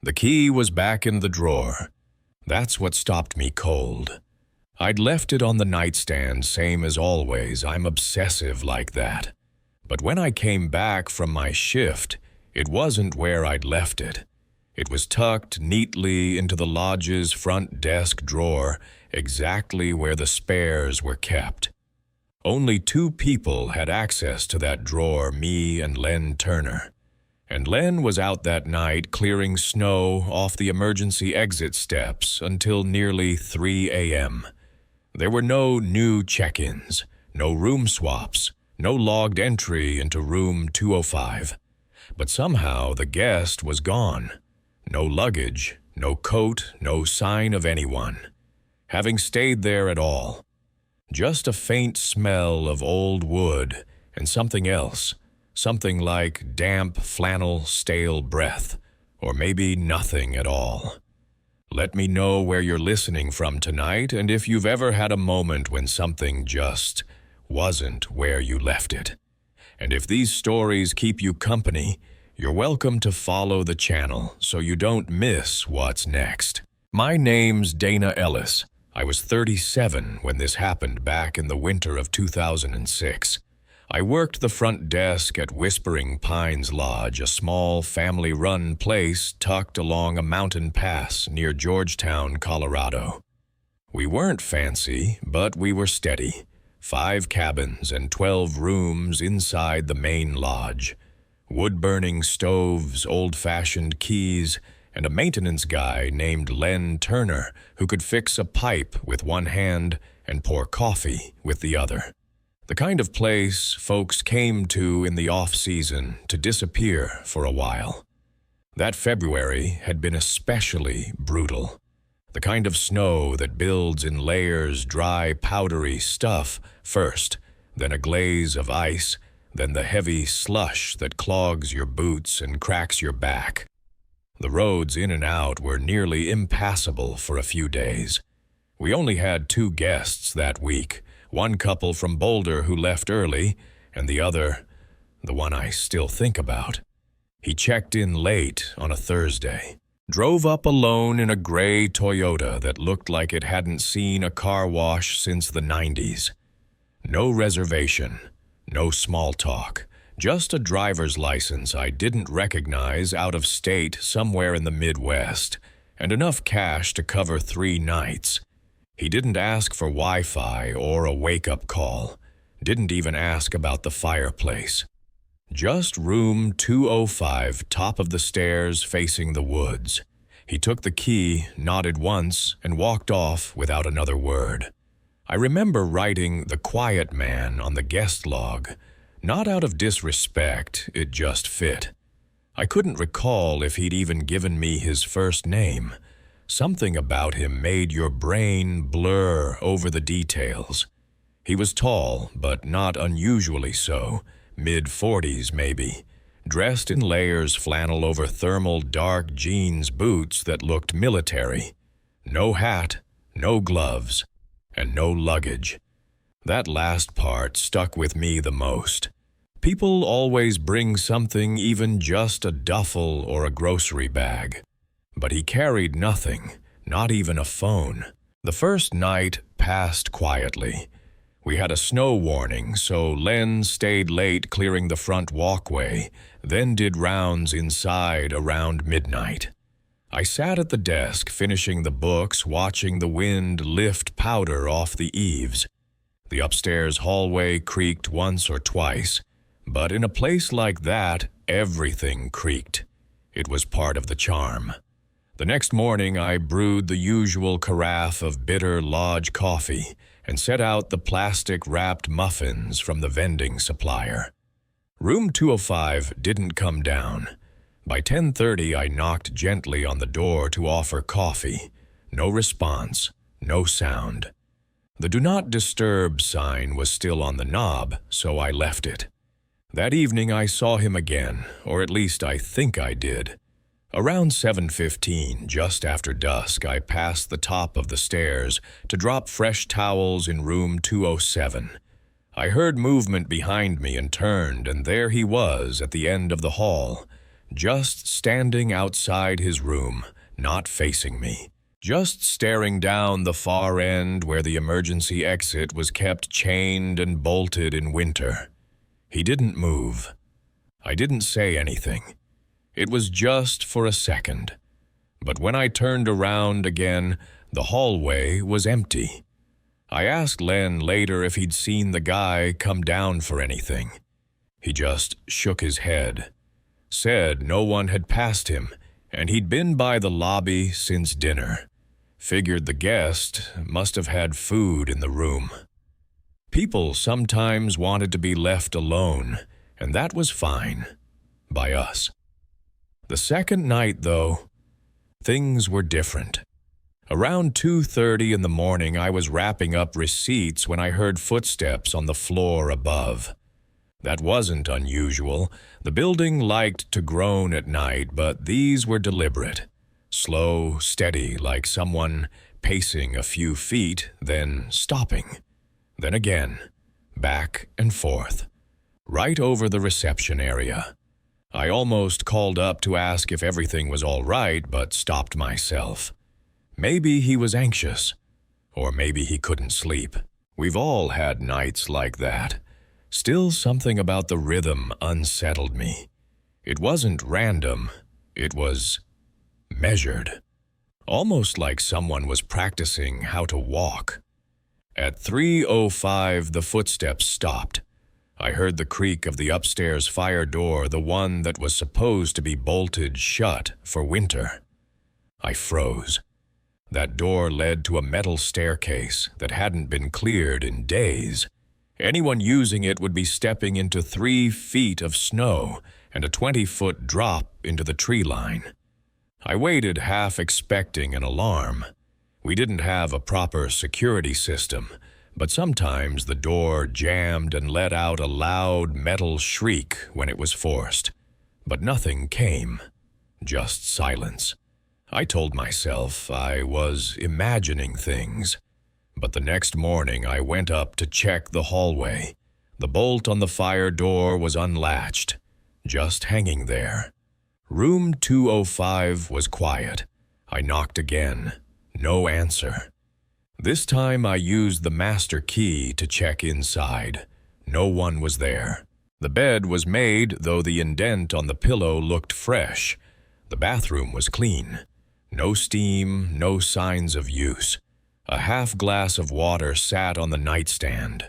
The key was back in the drawer. That's what stopped me cold. I'd left it on the nightstand, same as always. I'm obsessive like that. But when I came back from my shift, it wasn't where I'd left it. It was tucked neatly into the lodge's front desk drawer, exactly where the spares were kept. Only 2 people had access to that drawer, me and Len Turner. And Len was out that night clearing snow off the emergency exit steps until nearly 3 a.m. There were no new check-ins, no room swaps, no logged entry into room 205. But somehow the guest was gone. No luggage, no coat, no sign of anyone having stayed there at all. Just a faint smell of old wood and something else, something like damp flannel stale breath, or maybe nothing at all. Let me know where you're listening from tonight and if you've ever had a moment when something just wasn't where you left it. And if these stories keep you company, you're welcome to follow the channel so you don't miss what's next. My name's Dana Ellis. I was 37 when this happened back in the winter of 2006. I worked the front desk at Whispering Pines Lodge, a small family-run place tucked along a mountain pass near Georgetown, Colorado. We weren't fancy, but we were steady. 5 cabins and 12 rooms inside the main lodge. Wood-burning stoves, old-fashioned keys, and a maintenance guy named Len Turner who could fix a pipe with one hand and pour coffee with the other. The kind of place folks came to in the off-season to disappear for a while. That February had been especially brutal. The kind of snow that builds in layers, dry, powdery stuff first, then a glaze of ice, then the heavy slush that clogs your boots and cracks your back. The roads in and out were nearly impassable for a few days. We only had 2 guests that week, one couple from Boulder who left early, and the other, the one I still think about. He checked in late on a Thursday, drove up alone in a gray Toyota that looked like it hadn't seen a car wash since the 90s. No reservation, no small talk. Just a driver's license I didn't recognize out of state somewhere in the Midwest, and enough cash to cover 3 nights. He didn't ask for Wi-Fi or a wake-up call, didn't even ask about the fireplace. Just room 205, top of the stairs facing the woods. He took the key, nodded once, and walked off without another word. I remember writing "The Quiet Man" on the guest log. Not out of disrespect, it just fit. I couldn't recall if he'd even given me his first name. Something about him made your brain blur over the details. He was tall, but not unusually so, mid-40s maybe, dressed in layers flannel over thermal dark jeans boots that looked military. No hat, no gloves, and no luggage. That last part stuck with me the most. People always bring something, even just a duffel or a grocery bag. But he carried nothing, not even a phone. The first night passed quietly. We had a snow warning, so Len stayed late clearing the front walkway, then did rounds inside around midnight. I sat at the desk finishing the books, watching the wind lift powder off the eaves. The upstairs hallway creaked once or twice, but in a place like that, everything creaked. It was part of the charm. The next morning, I brewed the usual carafe of bitter lodge coffee and set out the plastic-wrapped muffins from the vending supplier. Room 205 didn't come down. By 10:30, I knocked gently on the door to offer coffee. No response, no sound. The "Do Not Disturb" sign was still on the knob, so I left it. That evening I saw him again, or at least I think I did. Around 7:15, just after dusk, I passed the top of the stairs to drop fresh towels in room 207. I heard movement behind me and turned, and there he was at the end of the hall, just standing outside his room, not facing me, just staring down the far end where the emergency exit was kept chained and bolted in winter. He didn't move. I didn't say anything. It was just for a second. But when I turned around again, the hallway was empty. I asked Len later if he'd seen the guy come down for anything. He just shook his head, said no one had passed him, and he'd been by the lobby since dinner. Figured the guest must have had food in the room. People sometimes wanted to be left alone, and that was fine, by us. The second night, though, things were different. Around 2:30 in the morning, I was wrapping up receipts when I heard footsteps on the floor above. That wasn't unusual. The building liked to groan at night, but these were deliberate. Slow, steady, like someone pacing a few feet, then stopping. Then again, back and forth, right over the reception area. I almost called up to ask if everything was all right, but stopped myself. Maybe he was anxious, or maybe he couldn't sleep. We've all had nights like that. Still, something about the rhythm unsettled me. It wasn't random, it was measured. Almost like someone was practicing how to walk. At 3:05, the footsteps stopped. I heard the creak of the upstairs fire door, the one that was supposed to be bolted shut for winter. I froze. That door led to a metal staircase that hadn't been cleared in days. Anyone using it would be stepping into 3 feet of snow and a 20-foot drop into the tree line. I waited, half expecting an alarm. We didn't have a proper security system, but sometimes the door jammed and let out a loud metal shriek when it was forced. But nothing came, just silence. I told myself I was imagining things, but the next morning I went up to check the hallway. The bolt on the fire door was unlatched, just hanging there. Room 205 was quiet. I knocked again. No answer. This time I used the master key to check inside. No one was there. The bed was made, though the indent on the pillow looked fresh. The bathroom was clean. No steam, no signs of use. A half glass of water sat on the nightstand.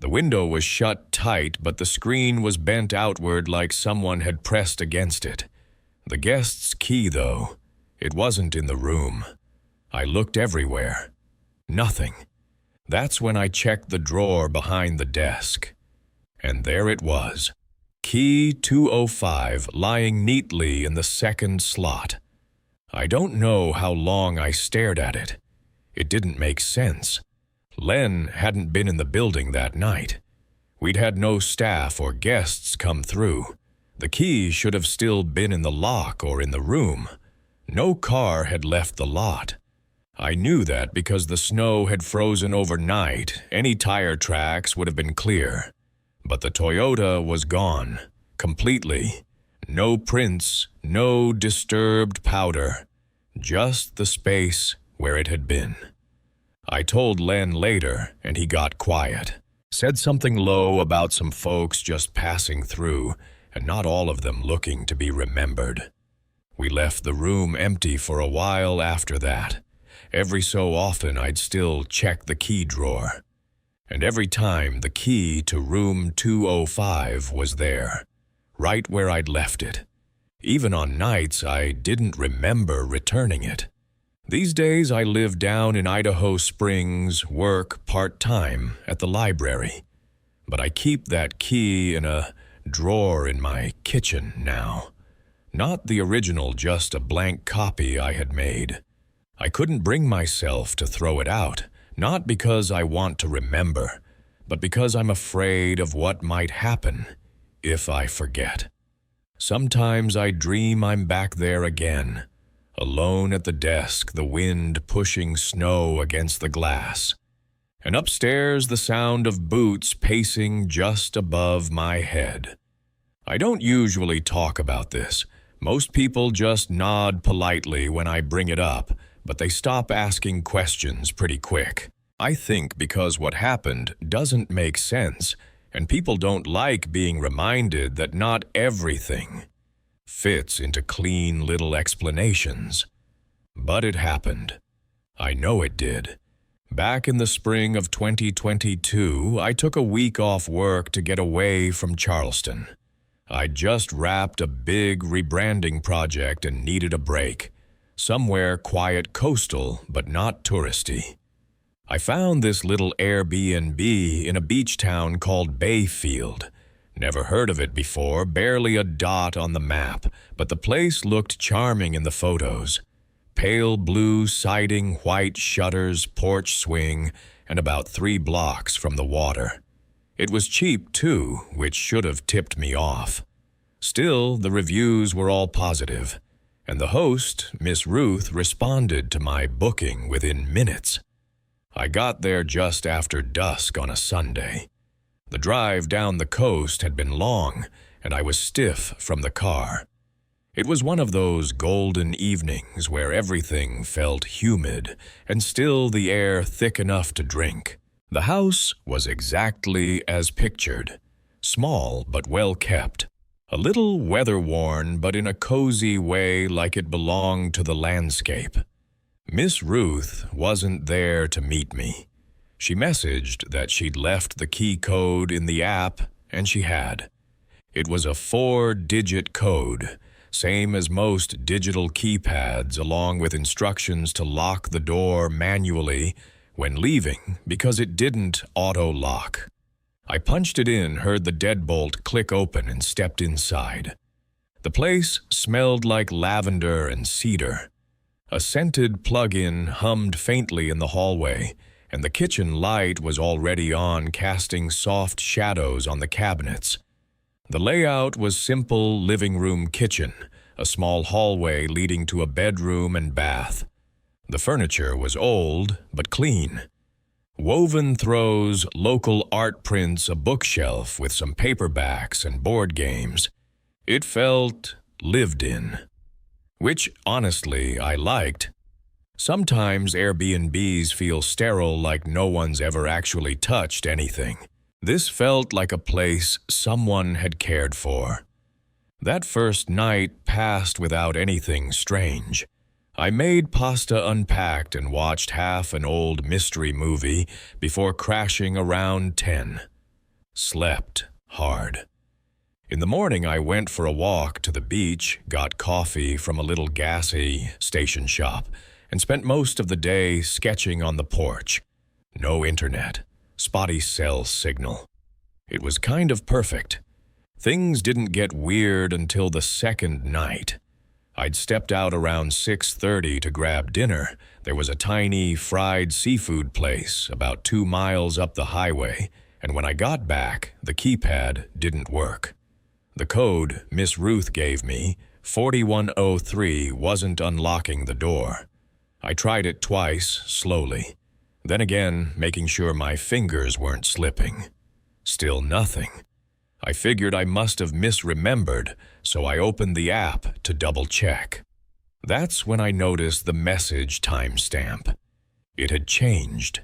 The window was shut tight, but the screen was bent outward like someone had pressed against it. The guest's key, though, it wasn't in the room. I looked everywhere. Nothing. That's when I checked the drawer behind the desk. And there it was. Key 205 lying neatly in the second slot. I don't know how long I stared at it. It didn't make sense. Len hadn't been in the building that night. We'd had no staff or guests come through. The key should have still been in the lock or in the room. No car had left the lot. I knew that because the snow had frozen overnight. Any tire tracks would have been clear. But the Toyota was gone, completely. No prints, no disturbed powder, just the space where it had been. I told Len later, and he got quiet. Said something low about some folks just passing through, and not all of them looking to be remembered. We left the room empty for a while after that. Every so often I'd still check the key drawer. And every time the key to room 205 was there, right where I'd left it. Even on nights I didn't remember returning it. These days I live down in Idaho Springs, work part-time at the library. But I keep that key in a drawer in my kitchen now. Not the original, just a blank copy I had made. I couldn't bring myself to throw it out, not because I want to remember, but because I'm afraid of what might happen if I forget. Sometimes I dream I'm back there again, alone at the desk, the wind pushing snow against the glass, and upstairs the sound of boots pacing just above my head. I don't usually talk about this, Most people just nod politely when I bring it up, but they stop asking questions pretty quick. I think because what happened doesn't make sense, and people don't like being reminded that not everything fits into clean little explanations. But it happened. I know it did. Back in the spring of 2022, I took a week off work to get away from Charleston. I'd just wrapped a big rebranding project and needed a break. Somewhere quiet, coastal, but not touristy. I found this little Airbnb in a beach town called Bayfield. Never heard of it before, barely a dot on the map, but the place looked charming in the photos. Pale blue siding, white shutters, porch swing, and about 3 blocks from the water. It was cheap too, which should have tipped me off. Still, the reviews were all positive, and the host, Miss Ruth, responded to my booking within minutes. I got there just after dusk on a Sunday. The drive down the coast had been long, and I was stiff from the car. It was one of those golden evenings where everything felt humid and still the air thick enough to drink. The house was exactly as pictured, small but well kept, a little weather-worn but in a cozy way like it belonged to the landscape. Miss Ruth wasn't there to meet me. She messaged that she'd left the key code in the app, and she had. It was a 4-digit code, same as most digital keypads, along with instructions to lock the door manually when leaving because it didn't auto-lock. I punched it in, heard the deadbolt click open, and stepped inside. The place smelled like lavender and cedar. A scented plug-in hummed faintly in the hallway, and the kitchen light was already on, casting soft shadows on the cabinets. The layout was simple living room kitchen, a small hallway leading to a bedroom and bath. The furniture was old but clean. Woven throws, local art prints, a bookshelf with some paperbacks and board games. It felt lived in, which honestly I liked. Sometimes Airbnbs feel sterile, like no one's ever actually touched anything. This felt like a place someone had cared for. That first night passed without anything strange. I made pasta, unpacked, and watched half an old mystery movie before crashing around 10. Slept hard. In the morning, I went for a walk to the beach, got coffee from a little gassy station shop, and spent most of the day sketching on the porch. No internet. Spotty cell signal. It was kind of perfect. Things didn't get weird until the second night. I'd stepped out around 6:30 to grab dinner. There was a tiny fried seafood place about 2 miles up the highway, and when I got back, the keypad didn't work. The code Miss Ruth gave me, 4103, wasn't unlocking the door. I tried it twice, slowly. Then again, making sure my fingers weren't slipping. Still nothing. I figured I must have misremembered, so I opened the app to double-check. That's when I noticed the message timestamp. It had changed.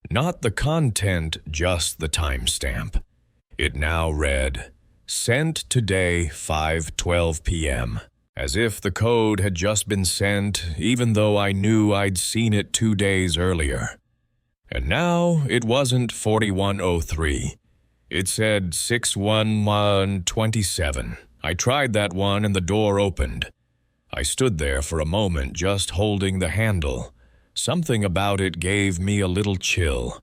Not the content, just the timestamp. It now read, "Sent today, 5:12 p.m." As if the code had just been sent, even though I knew I'd seen it 2 days earlier. And now it wasn't 4103. It said 61127. I tried that one and the door opened. I stood there for a moment just holding the handle. Something about it gave me a little chill.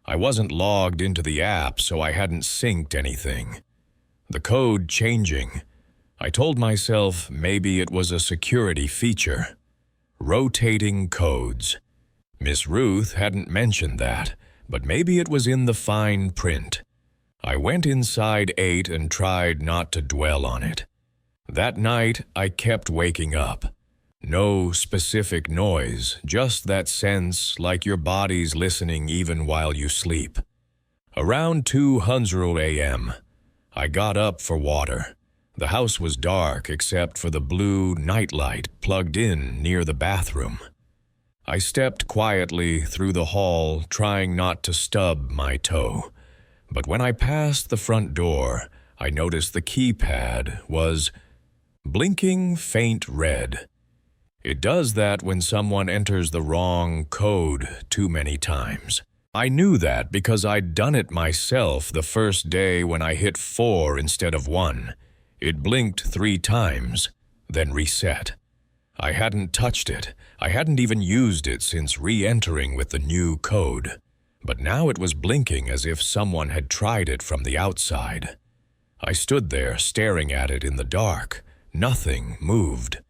I wasn't logged into the app, so I hadn't synced anything. The code changing. I told myself maybe it was a security feature. Rotating codes. Miss Ruth hadn't mentioned that, but maybe it was in the fine print. I went inside 8 and tried not to dwell on it. That night, I kept waking up. No specific noise, just that sense like your body's listening even while you sleep. Around 2:00 a.m., I got up for water. The house was dark except for the blue nightlight plugged in near the bathroom. I stepped quietly through the hall, trying not to stub my toe. But when I passed the front door, I noticed the keypad was blinking faint red. It does that when someone enters the wrong code too many times. I knew that because I'd done it myself the first day when I hit 4 instead of 1. It blinked 3 times, then reset. I hadn't touched it. I hadn't even used it since re-entering with the new code. But now it was blinking as if someone had tried it from the outside. I stood there staring at it in the dark. Nothing moved.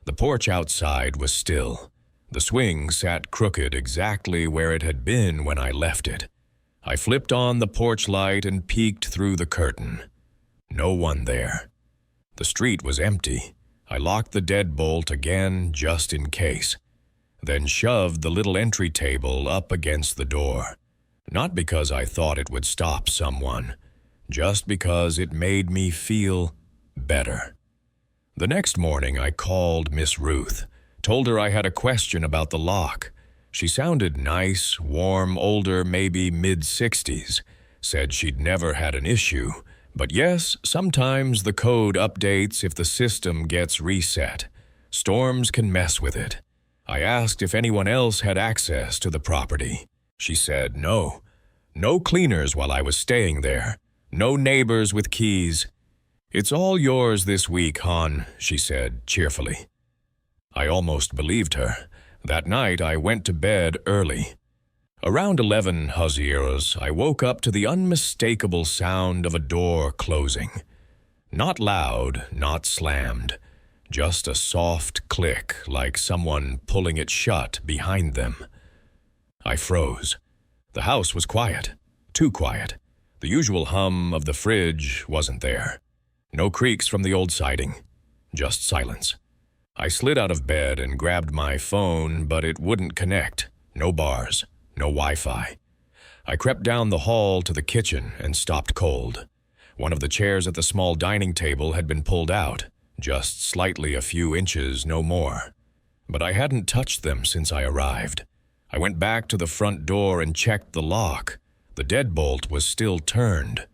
The porch outside was still. The swing sat crooked exactly where it had been when I left it. I flipped on the porch light and peeked through the curtain. No one there. The street was empty. I locked the deadbolt again just in case, then shoved the little entry table up against the door. Not because I thought it would stop someone, just because it made me feel better. The next morning I called Miss Ruth, told her I had a question about the lock. She sounded nice, warm, older, maybe mid-60s, said she'd never had an issue. But yes, sometimes the code updates if the system gets reset. Storms can mess with it. I asked if anyone else had access to the property. She said no. No cleaners while I was staying there. No neighbors with keys. "It's all yours this week, hon," she said cheerfully. I almost believed her. That night I went to bed early. Around 11 Haziras, I woke up to the unmistakable sound of a door closing. Not loud, not slammed, just a soft click like someone pulling it shut behind them. I froze. The house was quiet, too quiet. The usual hum of the fridge wasn't there. No creaks from the old siding, just silence. I slid out of bed and grabbed my phone, but it wouldn't connect. No bars. No Wi-Fi. I crept down the hall to the kitchen and stopped cold. One of the chairs at the small dining table had been pulled out, just slightly a few inches, no more. But I hadn't touched them since I arrived. I went back to the front door and checked the lock. The deadbolt was still turned,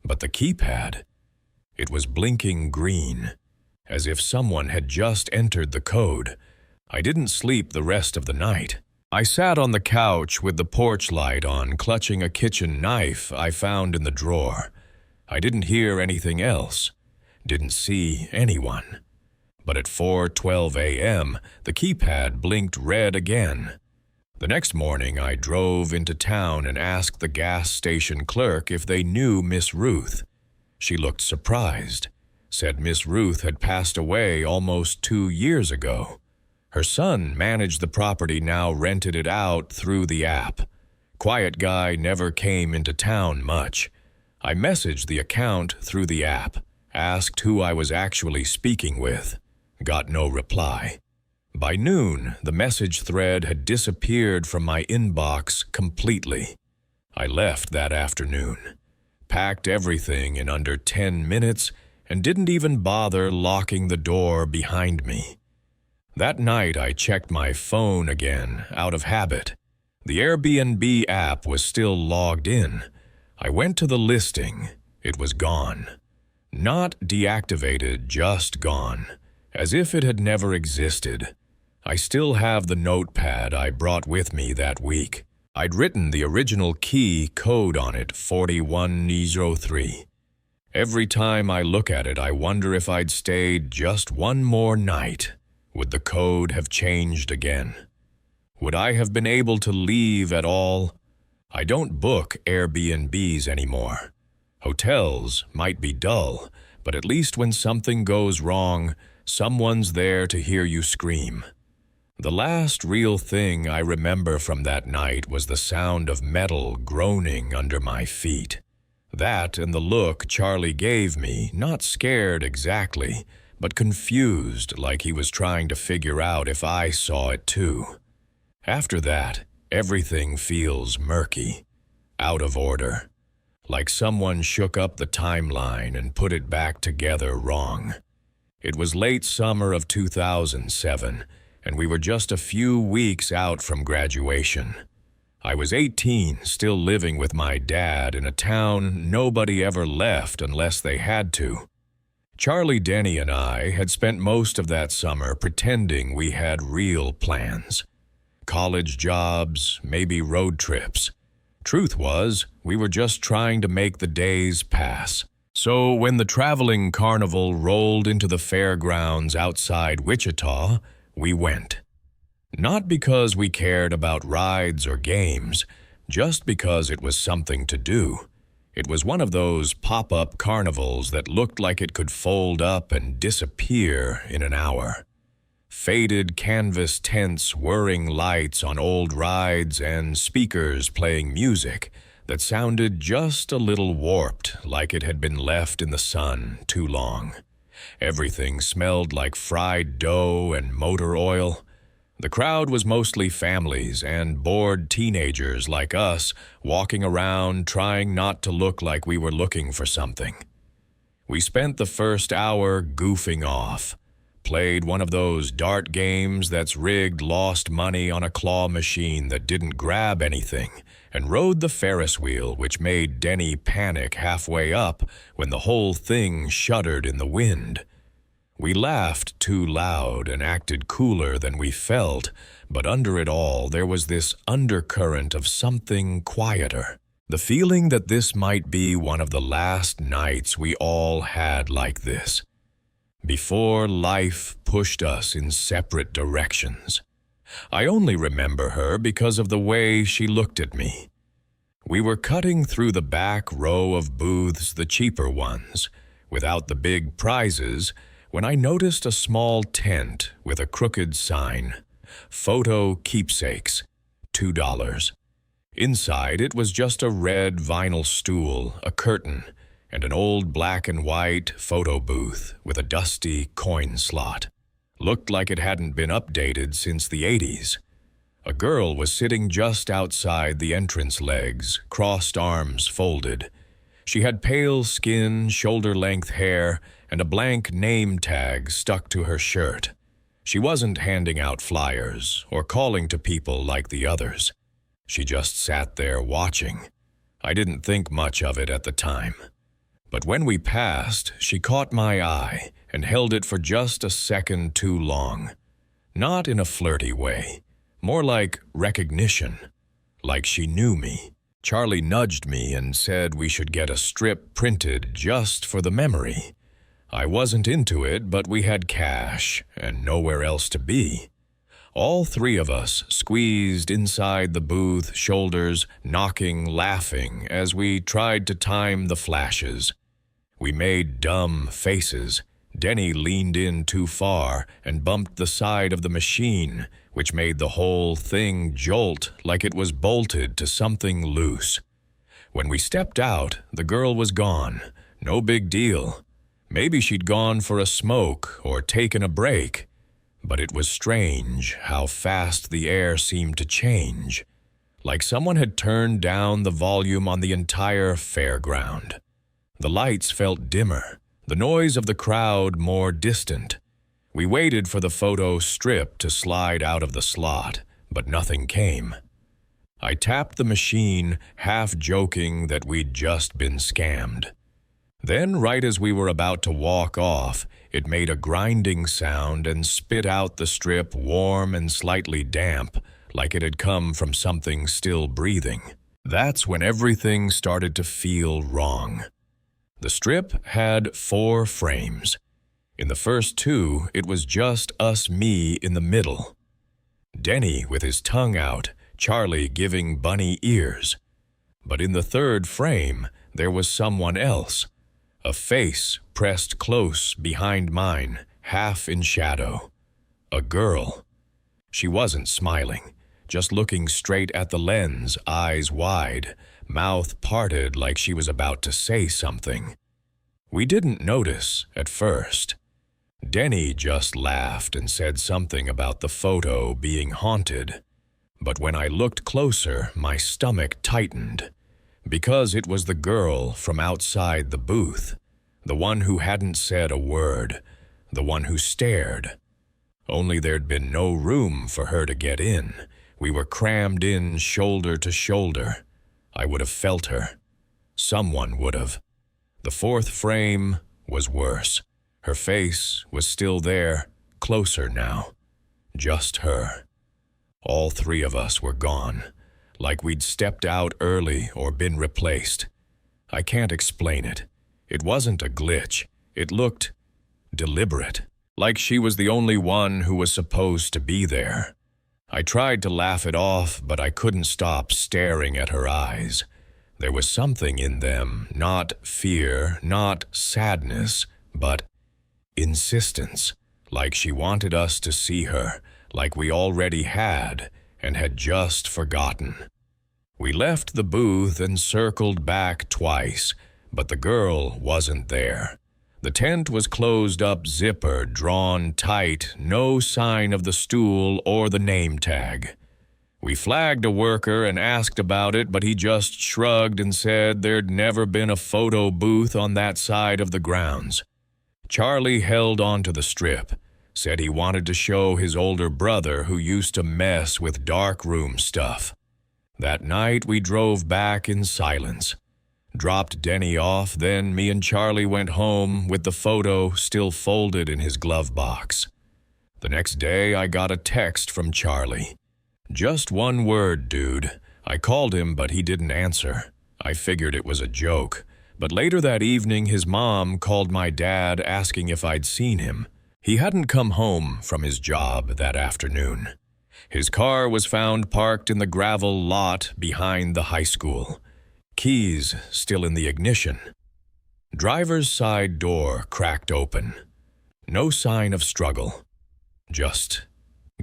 but the keypad, it was blinking green, as if someone had just entered the code. I didn't sleep the rest of the night. I sat on the couch with the porch light on, clutching a kitchen knife I found in the drawer. I didn't hear anything else, didn't see anyone. But at 4:12 a.m., the keypad blinked red again. The next morning, I drove into town and asked the gas station clerk if they knew Miss Ruth. She looked surprised, said Miss Ruth had passed away almost 2 years ago. Her son managed the property, now rented it out through the app. Quiet guy, never came into town much. I messaged the account through the app, asked who I was actually speaking with. Got no reply. By noon, the message thread had disappeared from my inbox completely. I left that afternoon, packed everything in under 10 minutes, and didn't even bother locking the door behind me. That night, I checked my phone again, out of habit. The Airbnb app was still logged in. I went to the listing. It was gone. Not deactivated, just gone, as if it had never existed. I still have the notepad I brought with me that week. I'd written the original key code on it, 4103. Every time I look at it, I wonder if I'd stayed just one more night. Would the code have changed again? Would I have been able to leave at all? I don't book Airbnbs anymore. Hotels might be dull, but at least when something goes wrong, someone's there to hear you scream. The last real thing I remember from that night was the sound of metal groaning under my feet. That and the look Charlie gave me, not scared exactly, but confused, like he was trying to figure out if I saw it too. After that, everything feels murky, out of order. like someone shook up the timeline and put it back together wrong. It was late summer of 2007, and we were just a few weeks out from graduation. I was 18, still living with my dad in a town nobody ever left unless they had to. Charlie, Denny, and I had spent most of that summer pretending we had real plans. College jobs, maybe road trips. Truth was, we were just trying to make the days pass. So when the traveling carnival rolled into the fairgrounds outside Wichita, we went. Not because we cared about rides or games, just because it was something to do. It was one of those pop-up carnivals that looked like it could fold up and disappear in an hour. Faded canvas tents, whirring lights on old rides, and speakers playing music that sounded just a little warped, like it had been left in the sun too long. Everything smelled like fried dough and motor oil. The crowd was mostly families and bored teenagers like us, walking around trying not to look like we were looking for something. We spent the first hour goofing off, played one of those dart games that's rigged lost money on a claw machine that didn't grab anything, and rode the Ferris wheel, which made Denny panic halfway up when the whole thing shuddered in the wind. We laughed too loud and acted cooler than we felt, but under it all there was this undercurrent of something quieter. The feeling that this might be one of the last nights we all had like this, before life pushed us in separate directions. I only remember her because of the way she looked at me. We were cutting through the back row of booths, the cheaper ones, without the big prizes, when I noticed a small tent with a crooked sign, "Photo Keepsakes, $2. Inside it was just a red vinyl stool, a curtain, and an old black and white photo booth with a dusty coin slot. Looked like it hadn't been updated since the 80s. A girl was sitting just outside the entrance legs, crossed arms folded. She had pale skin, shoulder-length hair, and a blank name tag stuck to her shirt. She wasn't handing out flyers or calling to people like the others. She just sat there watching. I didn't think much of it at the time. But when we passed, she caught my eye and held it for just a second too long. Not in a flirty way, more like recognition, like she knew me. Charlie nudged me and said we should get a strip printed just for the memory. I wasn't into it, but we had cash and nowhere else to be. All three of us squeezed inside the booth, shoulders knocking, laughing as we tried to time the flashes. We made dumb faces. Denny leaned in too far and bumped the side of the machine, which made the whole thing jolt like it was bolted to something loose. When we stepped out, the girl was gone. No big deal. Maybe she'd gone for a smoke or taken a break. But it was strange how fast the air seemed to change, like someone had turned down the volume on the entire fairground. The lights felt dimmer, the noise of the crowd more distant. We waited for the photo strip to slide out of the slot, but nothing came. I tapped the machine, half joking that we'd just been scammed. Then, right as we were about to walk off, it made a grinding sound and spit out the strip warm and slightly damp, like it had come from something still breathing. That's when everything started to feel wrong. The strip had 4 frames. In the first 2, it was just me in the middle. Denny with his tongue out, Charlie giving bunny ears. But in the 3rd frame, there was someone else. A face pressed close behind mine, half in shadow. A girl. She wasn't smiling, just looking straight at the lens, eyes wide, mouth parted like she was about to say something. We didn't notice at first. Denny just laughed and said something about the photo being haunted. But when I looked closer, my stomach tightened. Because it was the girl from outside the booth, the one who hadn't said a word, the one who stared. Only there'd been no room for her to get in. We were crammed in shoulder to shoulder. I would have felt her. Someone would have. The fourth frame was worse. Her face was still there, closer now. Just her. All three of us were gone, like we'd stepped out early or been replaced. I can't explain it. It wasn't a glitch. It looked deliberate, like she was the only one who was supposed to be there. I tried to laugh it off, but I couldn't stop staring at her eyes. There was something in them, not fear, not sadness, but insistence, like she wanted us to see her, like we already had and had just forgotten. We left the booth and circled back twice, but the girl wasn't there. The tent was closed up, zipper drawn tight, no sign of the stool or the name tag. We flagged a worker and asked about it, but he just shrugged and said there'd never been a photo booth on that side of the grounds. Charlie held onto the strip, said he wanted to show his older brother who used to mess with darkroom stuff. That night we drove back in silence. Dropped Denny off, then me and Charlie went home with the photo still folded in his glove box. The next day I got a text from Charlie. Just one word, dude. I called him, but he didn't answer. I figured it was a joke. But later that evening, his mom called my dad asking if I'd seen him. He hadn't come home from his job that afternoon. His car was found parked in the gravel lot behind the high school. Keys still in the ignition. Driver's side door cracked open. No sign of struggle. Just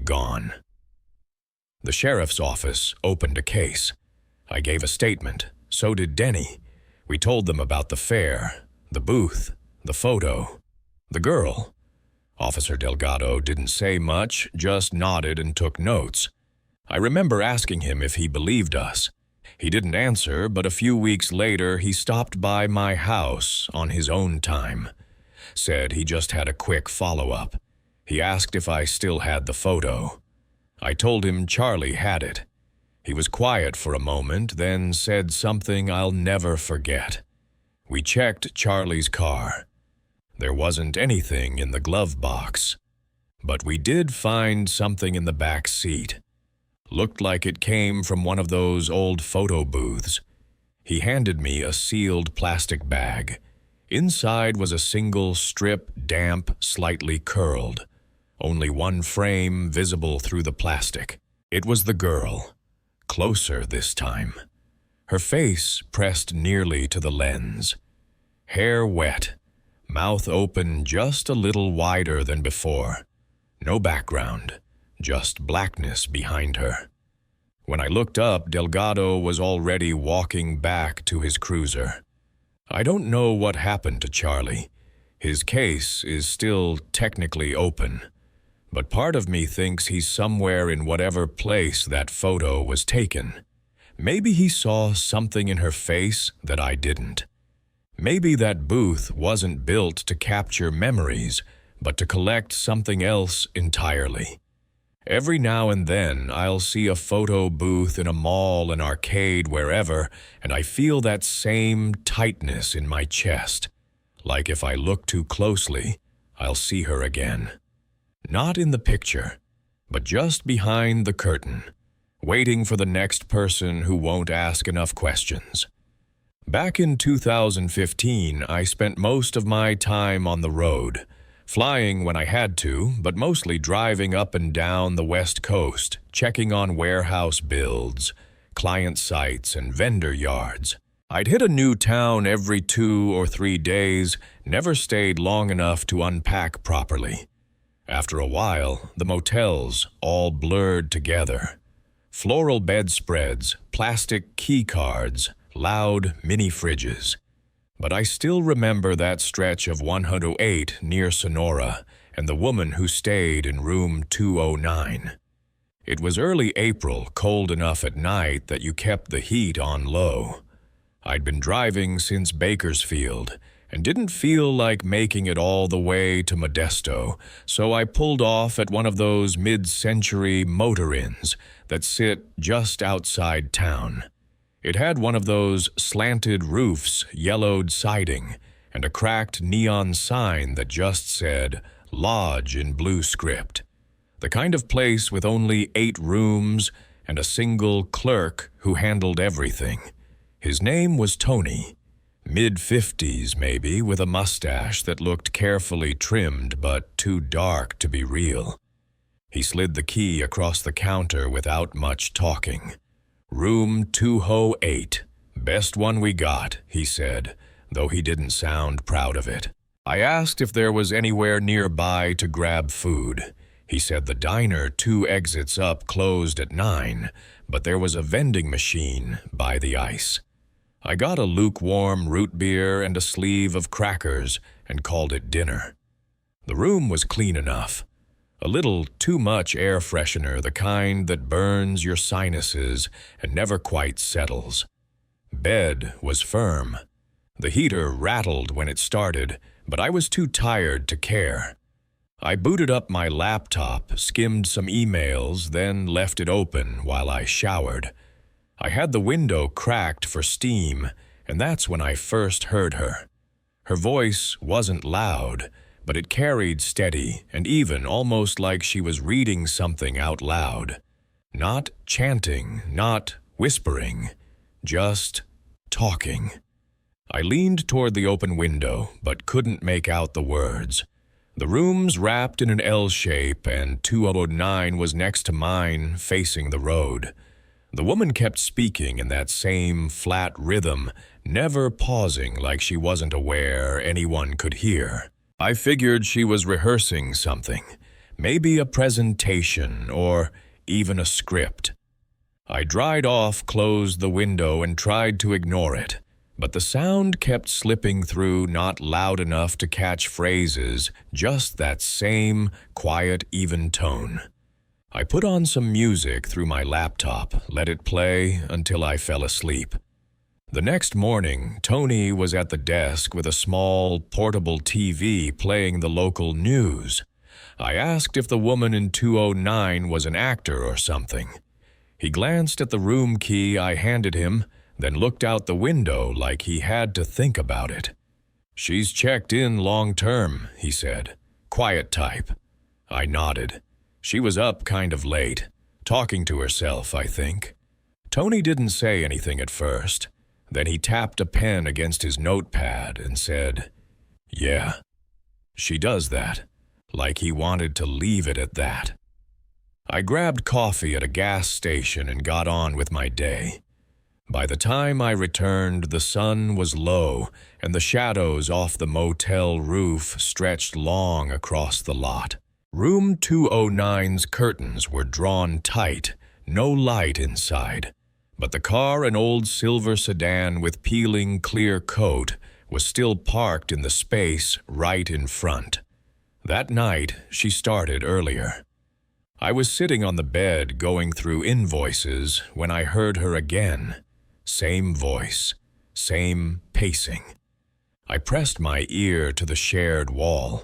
gone. The sheriff's office opened a case. I gave a statement. So did Denny. We told them about the fair, the booth, the photo, the girl. Officer Delgado didn't say much, just nodded and took notes. I remember asking him if he believed us. He didn't answer, but a few weeks later he stopped by my house on his own time. Said he just had a quick follow-up. He asked if I still had the photo. I told him Charlie had it. He was quiet for a moment, then said something I'll never forget. We checked Charlie's car. There wasn't anything in the glove box, but we did find something in the back seat. Looked like it came from one of those old photo booths. He handed me a sealed plastic bag. Inside was a single strip, damp, slightly curled. Only one frame visible through the plastic. It was the girl. Closer this time. Her face pressed nearly to the lens. Hair wet. Mouth open just a little wider than before. No background. Just blackness behind her. When I looked up, Delgado was already walking back to his cruiser. I don't know what happened to Charlie. His case is still technically open. But part of me thinks he's somewhere in whatever place that photo was taken. Maybe he saw something in her face that I didn't. Maybe that booth wasn't built to capture memories, but to collect something else entirely. Every now and then, I'll see a photo booth in a mall, an arcade, wherever, and I feel that same tightness in my chest. Like if I look too closely, I'll see her again. Not in the picture, but just behind the curtain, waiting for the next person who won't ask enough questions. Back in 2015, I spent most of my time on the road, flying when I had to, but mostly driving up and down the West Coast, checking on warehouse builds, client sites, and vendor yards. I'd hit a new town every 2 or 3 days, never stayed long enough to unpack properly. After a while, the motels all blurred together. Floral bedspreads, plastic key cards, loud mini-fridges. But I still remember that stretch of 108 near Sonora and the woman who stayed in room 209. It was early April, cold enough at night that you kept the heat on low. I'd been driving since Bakersfield and didn't feel like making it all the way to Modesto, so I pulled off at one of those mid-century motor inns that sit just outside town. It had one of those slanted roofs, yellowed siding, and a cracked neon sign that just said, Lodge in blue script. The kind of place with only 8 rooms and a single clerk who handled everything. His name was Tony. Mid-50s maybe, with a mustache that looked carefully trimmed but too dark to be real. He slid the key across the counter without much talking. Room 208. Best one we got, he said, though he didn't sound proud of it. I asked if there was anywhere nearby to grab food. He said the diner 2 exits up closed at 9, but there was a vending machine by the ice. I got a lukewarm root beer and a sleeve of crackers and called it dinner. The room was clean enough. A little too much air freshener, the kind that burns your sinuses and never quite settles. Bed was firm. The heater rattled when it started, but I was too tired to care. I booted up my laptop, skimmed some emails, then left it open while I showered. I had the window cracked for steam, and that's when I first heard her. Her voice wasn't loud, but it carried steady and even, almost like she was reading something out loud. Not chanting, not whispering, just talking. I leaned toward the open window, but couldn't make out the words. The room's wrapped in an L shape, and 209 was next to mine, facing the road. The woman kept speaking in that same flat rhythm, never pausing like she wasn't aware anyone could hear. I figured she was rehearsing something, maybe a presentation or even a script. I dried off, closed the window, and tried to ignore it, but the sound kept slipping through, not loud enough to catch phrases, just that same quiet, even tone. I put on some music through my laptop, let it play until I fell asleep. The next morning, Tony was at the desk with a small, portable TV playing the local news. I asked if the woman in 209 was an actor or something. He glanced at the room key I handed him, then looked out the window like he had to think about it. "She's checked in long-term," he said. "Quiet type." I nodded. She was up kind of late, talking to herself, I think. Tony didn't say anything at first. Then he tapped a pen against his notepad and said, "Yeah, she does that," like he wanted to leave it at that. I grabbed coffee at a gas station and got on with my day. By the time I returned, the sun was low, and the shadows off the motel roof stretched long across the lot. Room 209's curtains were drawn tight, no light inside, but the car, an old silver sedan with peeling clear coat, was still parked in the space right in front. That night, she started earlier. I was sitting on the bed going through invoices when I heard her again. Same voice, same pacing. I pressed my ear to the shared wall.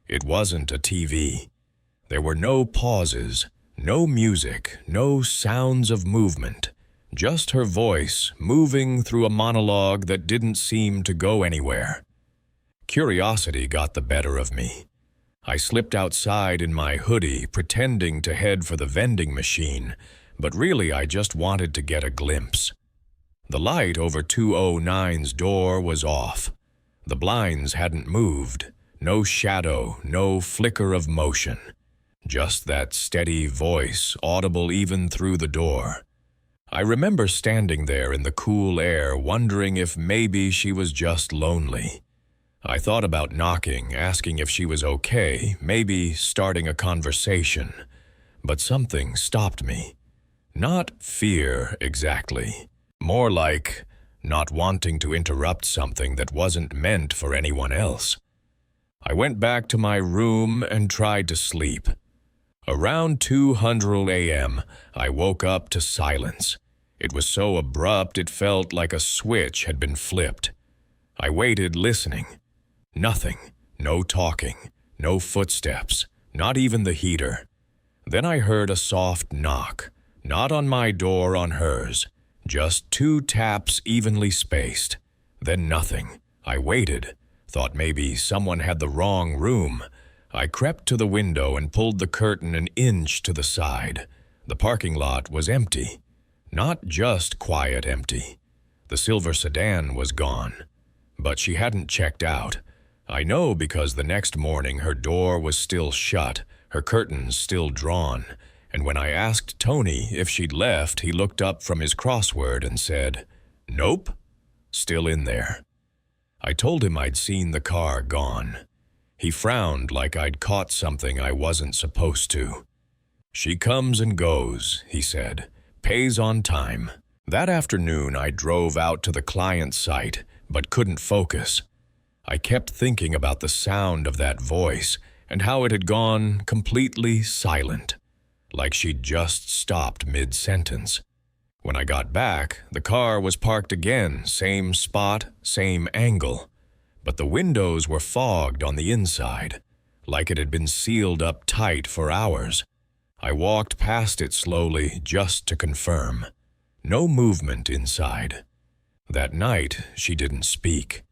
It wasn't a TV. There were no pauses, no music, no sounds of movement. Just her voice moving through a monologue that didn't seem to go anywhere. Curiosity got the better of me. I slipped outside in my hoodie, pretending to head for the vending machine, but really I just wanted to get a glimpse. The light over 209's door was off. The blinds hadn't moved. No shadow, no flicker of motion. Just that steady voice, audible even through the door. I remember standing there in the cool air, wondering if maybe she was just lonely. I thought about knocking, asking if she was okay, maybe starting a conversation. But something stopped me. Not fear, exactly. More like not wanting to interrupt something that wasn't meant for anyone else. I went back to my room and tried to sleep. Around 2:00 a.m., I woke up to silence. It was so abrupt it felt like a switch had been flipped. I waited, listening. Nothing. No talking. No footsteps. Not even the heater. Then I heard a soft knock. Not on my door, on hers. Just 2 taps evenly spaced. Then nothing. I waited. Thought maybe someone had the wrong room. I crept to the window and pulled the curtain an inch to the side. The parking lot was empty. Not just quiet empty. The silver sedan was gone. But she hadn't checked out. I know because the next morning her door was still shut, her curtains still drawn, and when I asked Tony if she'd left, he looked up from his crossword and said, "Nope, still in there." I told him I'd seen the car gone. He frowned like I'd caught something I wasn't supposed to. "She comes and goes," he said, "pays on time." That afternoon I drove out to the client site, but couldn't focus. I kept thinking about the sound of that voice and how it had gone completely silent, like she'd just stopped mid-sentence. When I got back, the car was parked again, same spot, same angle, but the windows were fogged on the inside, like it had been sealed up tight for hours. I walked past it slowly just to confirm. No movement inside. That night, she didn't speak.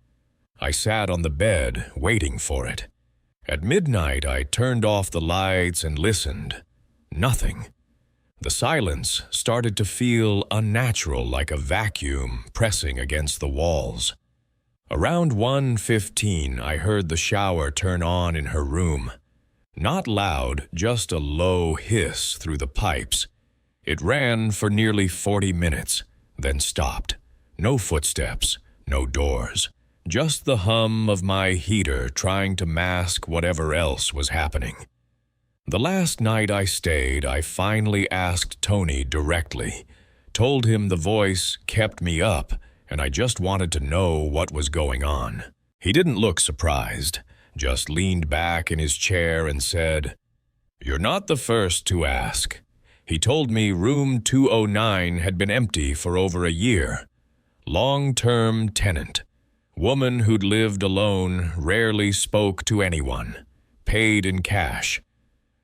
I sat on the bed, waiting for it. At midnight, I turned off the lights and listened. Nothing. The silence started to feel unnatural, like a vacuum pressing against the walls. Around 1:15, I heard the shower turn on in her room. Not loud, just a low hiss through the pipes. It ran for nearly 40 minutes, then stopped. No footsteps, no doors. Just the hum of my heater trying to mask whatever else was happening. The last night I stayed, I finally asked Tony directly. Told him the voice kept me up, and I just wanted to know what was going on. He didn't look surprised, just leaned back in his chair and said, "You're not the first to ask." He told me room 209 had been empty for over a year. Long-term tenant. Woman who'd lived alone, rarely spoke to anyone. Paid in cash.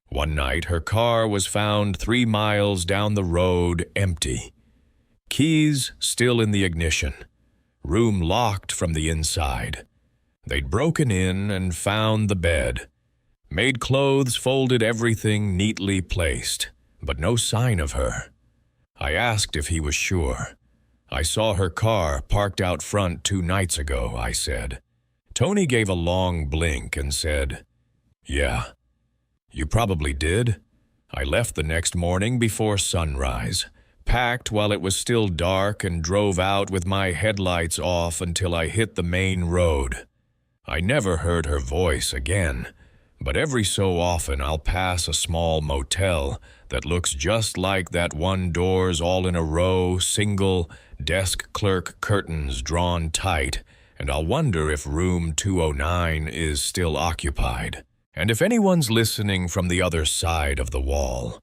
One night, her car was found 3 miles down the road, empty. Keys still in the ignition. Room locked from the inside. They'd broken in and found the bed. Made clothes, folded everything neatly placed, but no sign of her. I asked if he was sure. "I saw her car parked out front 2 nights ago," I said. Tony gave a long blink and said, "Yeah, you probably did." I left the next morning before sunrise, packed while it was still dark, and drove out with my headlights off until I hit the main road. I never heard her voice again, but every so often I'll pass a small motel that looks just like that one, doors all in a row, single, desk clerk curtains drawn tight, and I'll wonder if room 209 is still occupied, and if anyone's listening from the other side of the wall.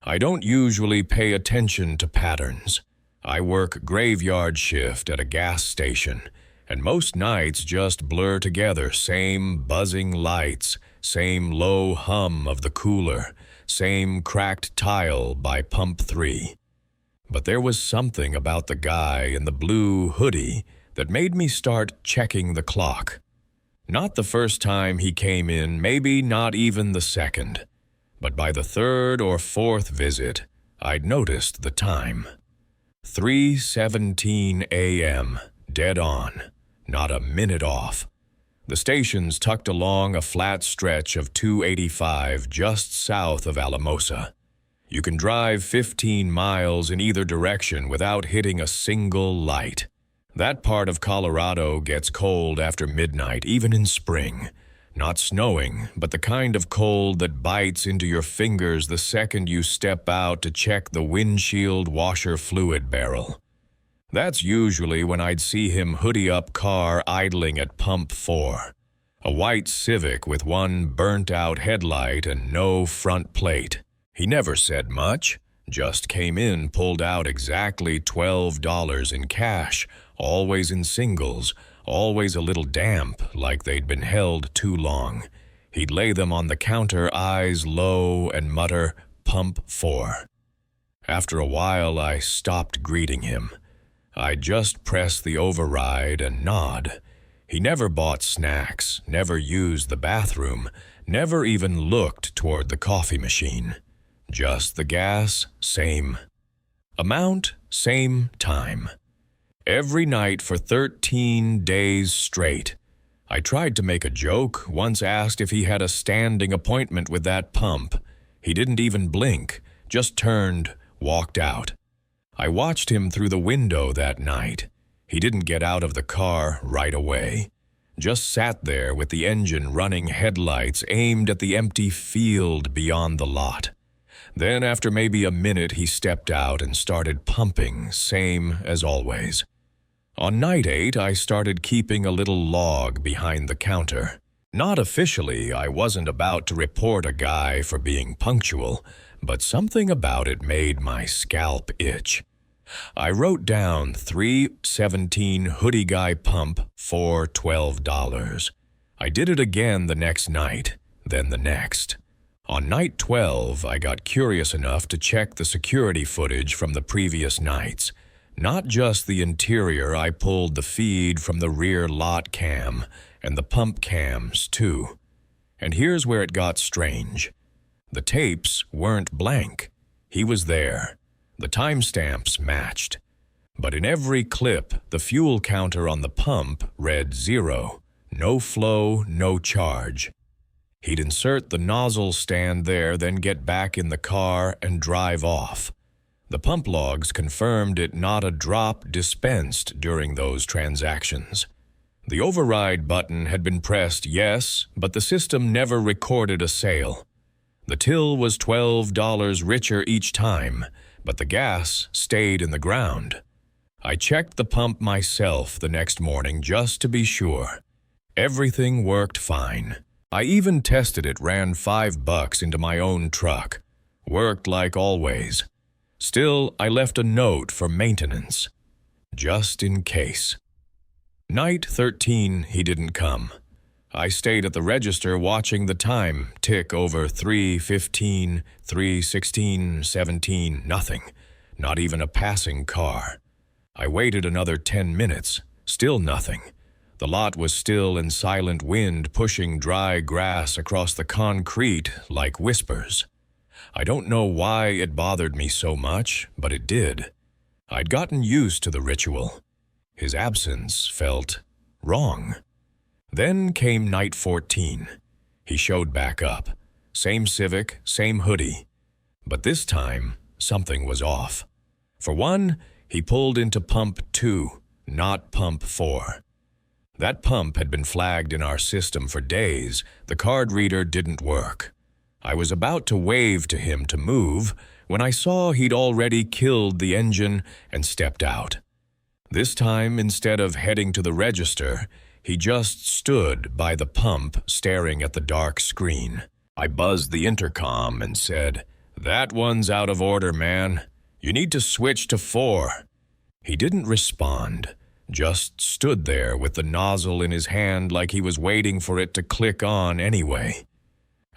I don't usually pay attention to patterns. I work graveyard shift at a gas station, and most nights just blur together, same buzzing lights, same low hum of the cooler, same cracked tile by pump 3. But there was something about the guy in the blue hoodie that made me start checking the clock. Not the first time he came in, maybe not even the second, but by the 3rd or 4th visit, I'd noticed the time. 3:17 a.m., dead on, not a minute off. The station's tucked along a flat stretch of 285 just south of Alamosa. You can drive 15 miles in either direction without hitting a single light. That part of Colorado gets cold after midnight, even in spring. Not snowing, but the kind of cold that bites into your fingers the second you step out to check the windshield washer fluid barrel. That's usually when I'd see him hoodie-up car idling at pump 4. A white Civic with one burnt-out headlight and no front plate. He never said much, Just came in, pulled out exactly $12 in cash, always in singles, always a little damp, like they'd been held too long. He'd lay them on the counter, eyes low, and mutter, "Pump 4." After a while, I stopped greeting him. I just press the override and nod. He never bought snacks, never used the bathroom, never even looked toward the coffee machine. Just the gas, same. Amount, same time. Every night for 13 days straight. I tried to make a joke, once asked if he had a standing appointment with that pump. He didn't even blink, just turned, walked out. I watched him through the window that night. He didn't get out of the car right away. Just sat there with the engine running, headlights aimed at the empty field beyond the lot. Then after maybe a minute he stepped out and started pumping, same as always. On night 8, I started keeping a little log behind the counter. Not officially, I wasn't about to report a guy for being punctual, but something about it made my scalp itch. I wrote down 317 hoodie guy pump for $12. I did it again the next night, then the next. On night 12, I got curious enough to check the security footage from the previous nights. Not just the interior, I pulled the feed from the rear lot cam and the pump cams too. And here's where it got strange. The tapes weren't blank. He was there. The timestamps matched. But in every clip, the fuel counter on the pump read 0. No flow, no charge. He'd insert the nozzle stand there, then get back in the car and drive off. The pump logs confirmed it not a drop dispensed during those transactions. The override button had been pressed, yes, but the system never recorded a sale. The till was $12 richer each time, but the gas stayed in the ground. I checked the pump myself the next morning just to be sure. Everything worked fine. I even tested it, ran $5 into my own truck. Worked like always. Still, I left a note for maintenance, just in case. Night 13, he didn't come. I stayed at the register watching the time tick over 3:15, 3:16, 17, nothing. Not even a passing car. I waited another 10 minutes, still nothing. The lot was still in silent wind, pushing dry grass across the concrete like whispers. I don't know why it bothered me so much, but it did. I'd gotten used to the ritual. His absence felt wrong. Then came night 14. He showed back up. Same Civic, same hoodie. But this time, something was off. For one, he pulled into pump 2, not pump 4. That pump had been flagged in our system for days. The card reader didn't work. I was about to wave to him to move when I saw he'd already killed the engine and stepped out. This time, instead of heading to the register, he just stood by the pump staring at the dark screen. I buzzed the intercom and said, "That one's out of order, man. You need to switch to 4. He didn't respond, just stood there with the nozzle in his hand like he was waiting for it to click on anyway.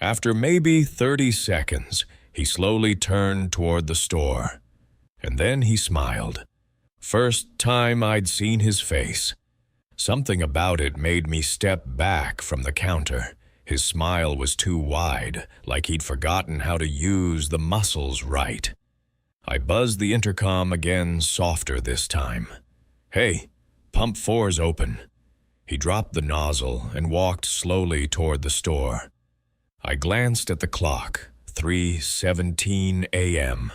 After maybe 30 seconds, he slowly turned toward the store. And then he smiled. First time I'd seen his face. Something about it made me step back from the counter. His smile was too wide, like he'd forgotten how to use the muscles right. I buzzed the intercom again, softer this time. "Hey, pump 4's open." He dropped the nozzle and walked slowly toward the store. I glanced at the clock, 3:17 a.m.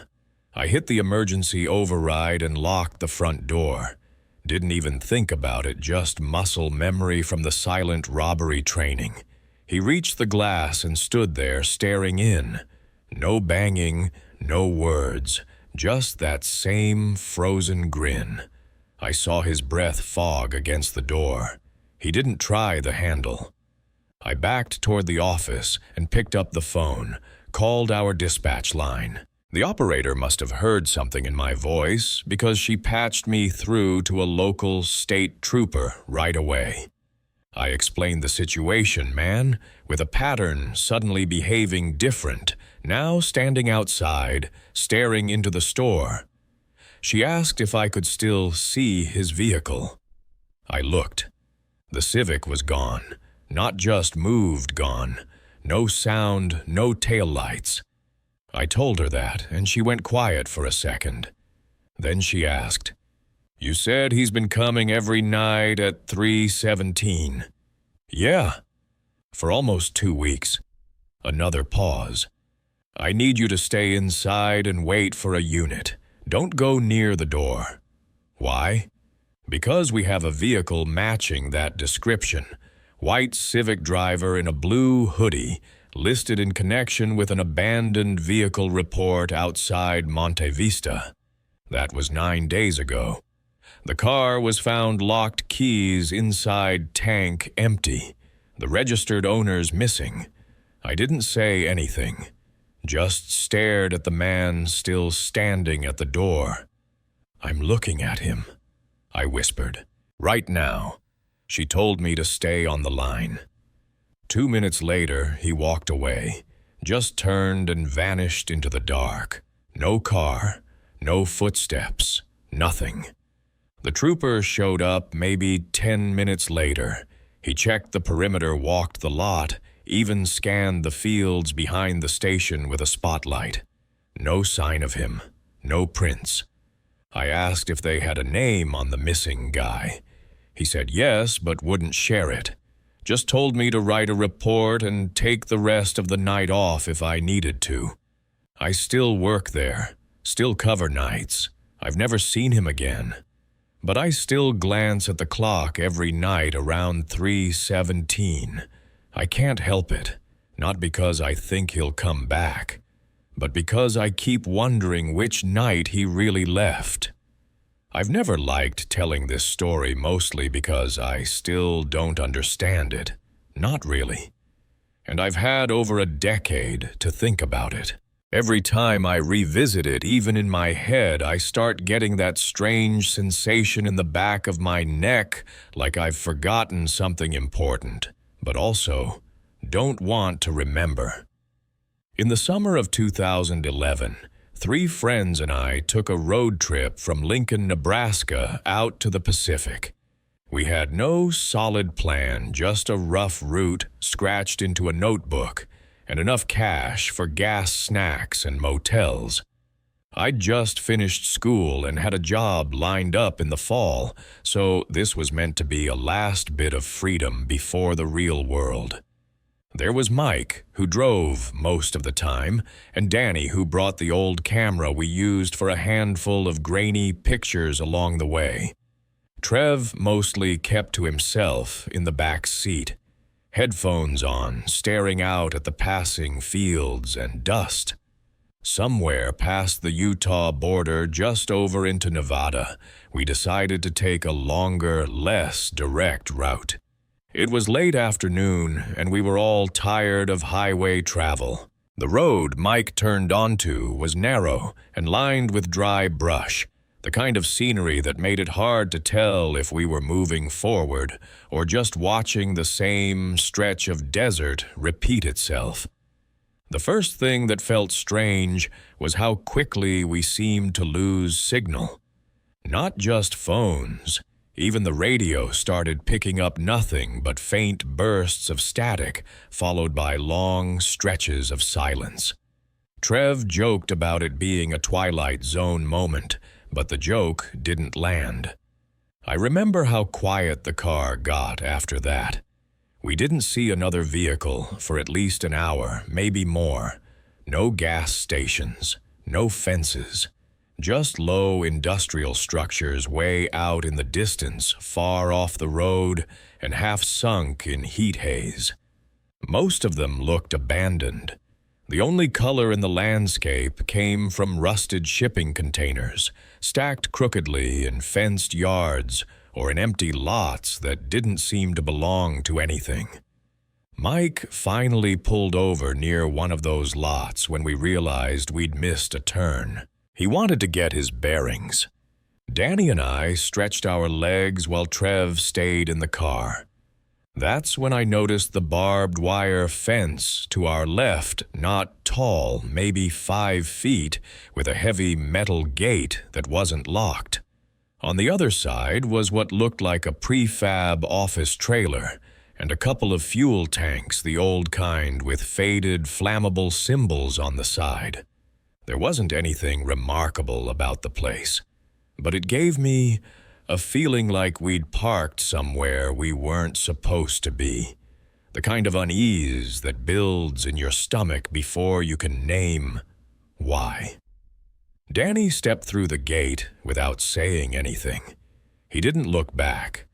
I hit the emergency override and locked the front door. Didn't even think about it, just muscle memory from the silent robbery training. He reached the glass and stood there staring in. No banging, no words, just that same frozen grin. I saw his breath fog against the door. He didn't try the handle. I backed toward the office and picked up the phone, called our dispatch line. The operator must have heard something in my voice because she patched me through to a local state trooper right away. I explained the situation, man, with a pattern suddenly behaving different, now standing outside, staring into the store. She asked if I could still see his vehicle. I looked. The Civic was gone, not just moved gone. No sound, no taillights. I told her that, and she went quiet for a second. Then she asked, "You said he's been coming every night at 3:17. "Yeah, for almost 2 weeks." Another pause. "I need you to stay inside and wait for a unit. Don't go near the door." "Why?" "Because we have a vehicle matching that description. White Civic driver in a blue hoodie, listed in connection with an abandoned vehicle report outside Monte Vista. That was 9 days ago. The car was found locked, keys inside tank empty. The registered owners missing. I didn't say anything, just stared at the man still standing at the door. "I'm looking at him," I whispered. "Right now." She told me to stay on the line. 2 minutes later, he walked away, just turned and vanished into the dark. No car, no footsteps, nothing. The trooper showed up maybe 10 minutes later. He checked the perimeter, walked the lot, even scanned the fields behind the station with a spotlight. No sign of him, no prints. I asked if they had a name on the missing guy. He said yes, but wouldn't share it. Just told me to write a report and take the rest of the night off if I needed to. I still work there, still cover nights. I've never seen him again. But I still glance at the clock every night around 3:17. I can't help it, not because I think he'll come back, but because I keep wondering which night he really left. I've never liked telling this story, mostly because I still don't understand it. Not really. And I've had over a decade to think about it. Every time I revisit it, even in my head, I start getting that strange sensation in the back of my neck, like I've forgotten something important, but also don't want to remember. In the summer of 2011, 3 friends and I took a road trip from Lincoln, Nebraska, out to the Pacific. We had no solid plan, just a rough route scratched into a notebook, and enough cash for gas, snacks, and motels. I'd just finished school and had a job lined up in the fall, so this was meant to be a last bit of freedom before the real world. There was Mike, who drove most of the time, and Danny, who brought the old camera we used for a handful of grainy pictures along the way. Trev mostly kept to himself in the back seat, headphones on, staring out at the passing fields and dust. Somewhere past the Utah border, just over into Nevada, we decided to take a longer, less direct route. It was late afternoon, and we were all tired of highway travel. The road Mike turned onto was narrow and lined with dry brush, the kind of scenery that made it hard to tell if we were moving forward or just watching the same stretch of desert repeat itself. The first thing that felt strange was how quickly we seemed to lose signal. Not just phones. Even the radio started picking up nothing but faint bursts of static, followed by long stretches of silence. Trev joked about it being a Twilight Zone moment, but the joke didn't land. I remember how quiet the car got after that. We didn't see another vehicle for at least an hour, maybe more. No gas stations, no fences. Just low industrial structures way out in the distance, far off the road and half sunk in heat haze. Most of them looked abandoned. The only color in the landscape came from rusted shipping containers, stacked crookedly in fenced yards or in empty lots that didn't seem to belong to anything. Mike finally pulled over near one of those lots when we realized we'd missed a turn. He wanted to get his bearings. Danny and I stretched our legs while Trev stayed in the car. That's when I noticed the barbed wire fence to our left, not tall, maybe 5 feet, with a heavy metal gate that wasn't locked. On the other side was what looked like a prefab office trailer and a couple of fuel tanks, the old kind with faded, flammable symbols on the side. There wasn't anything remarkable about the place, but it gave me a feeling like we'd parked somewhere we weren't supposed to be. The kind of unease that builds in your stomach before you can name why. Danny stepped through the gate without saying anything. He didn't look back,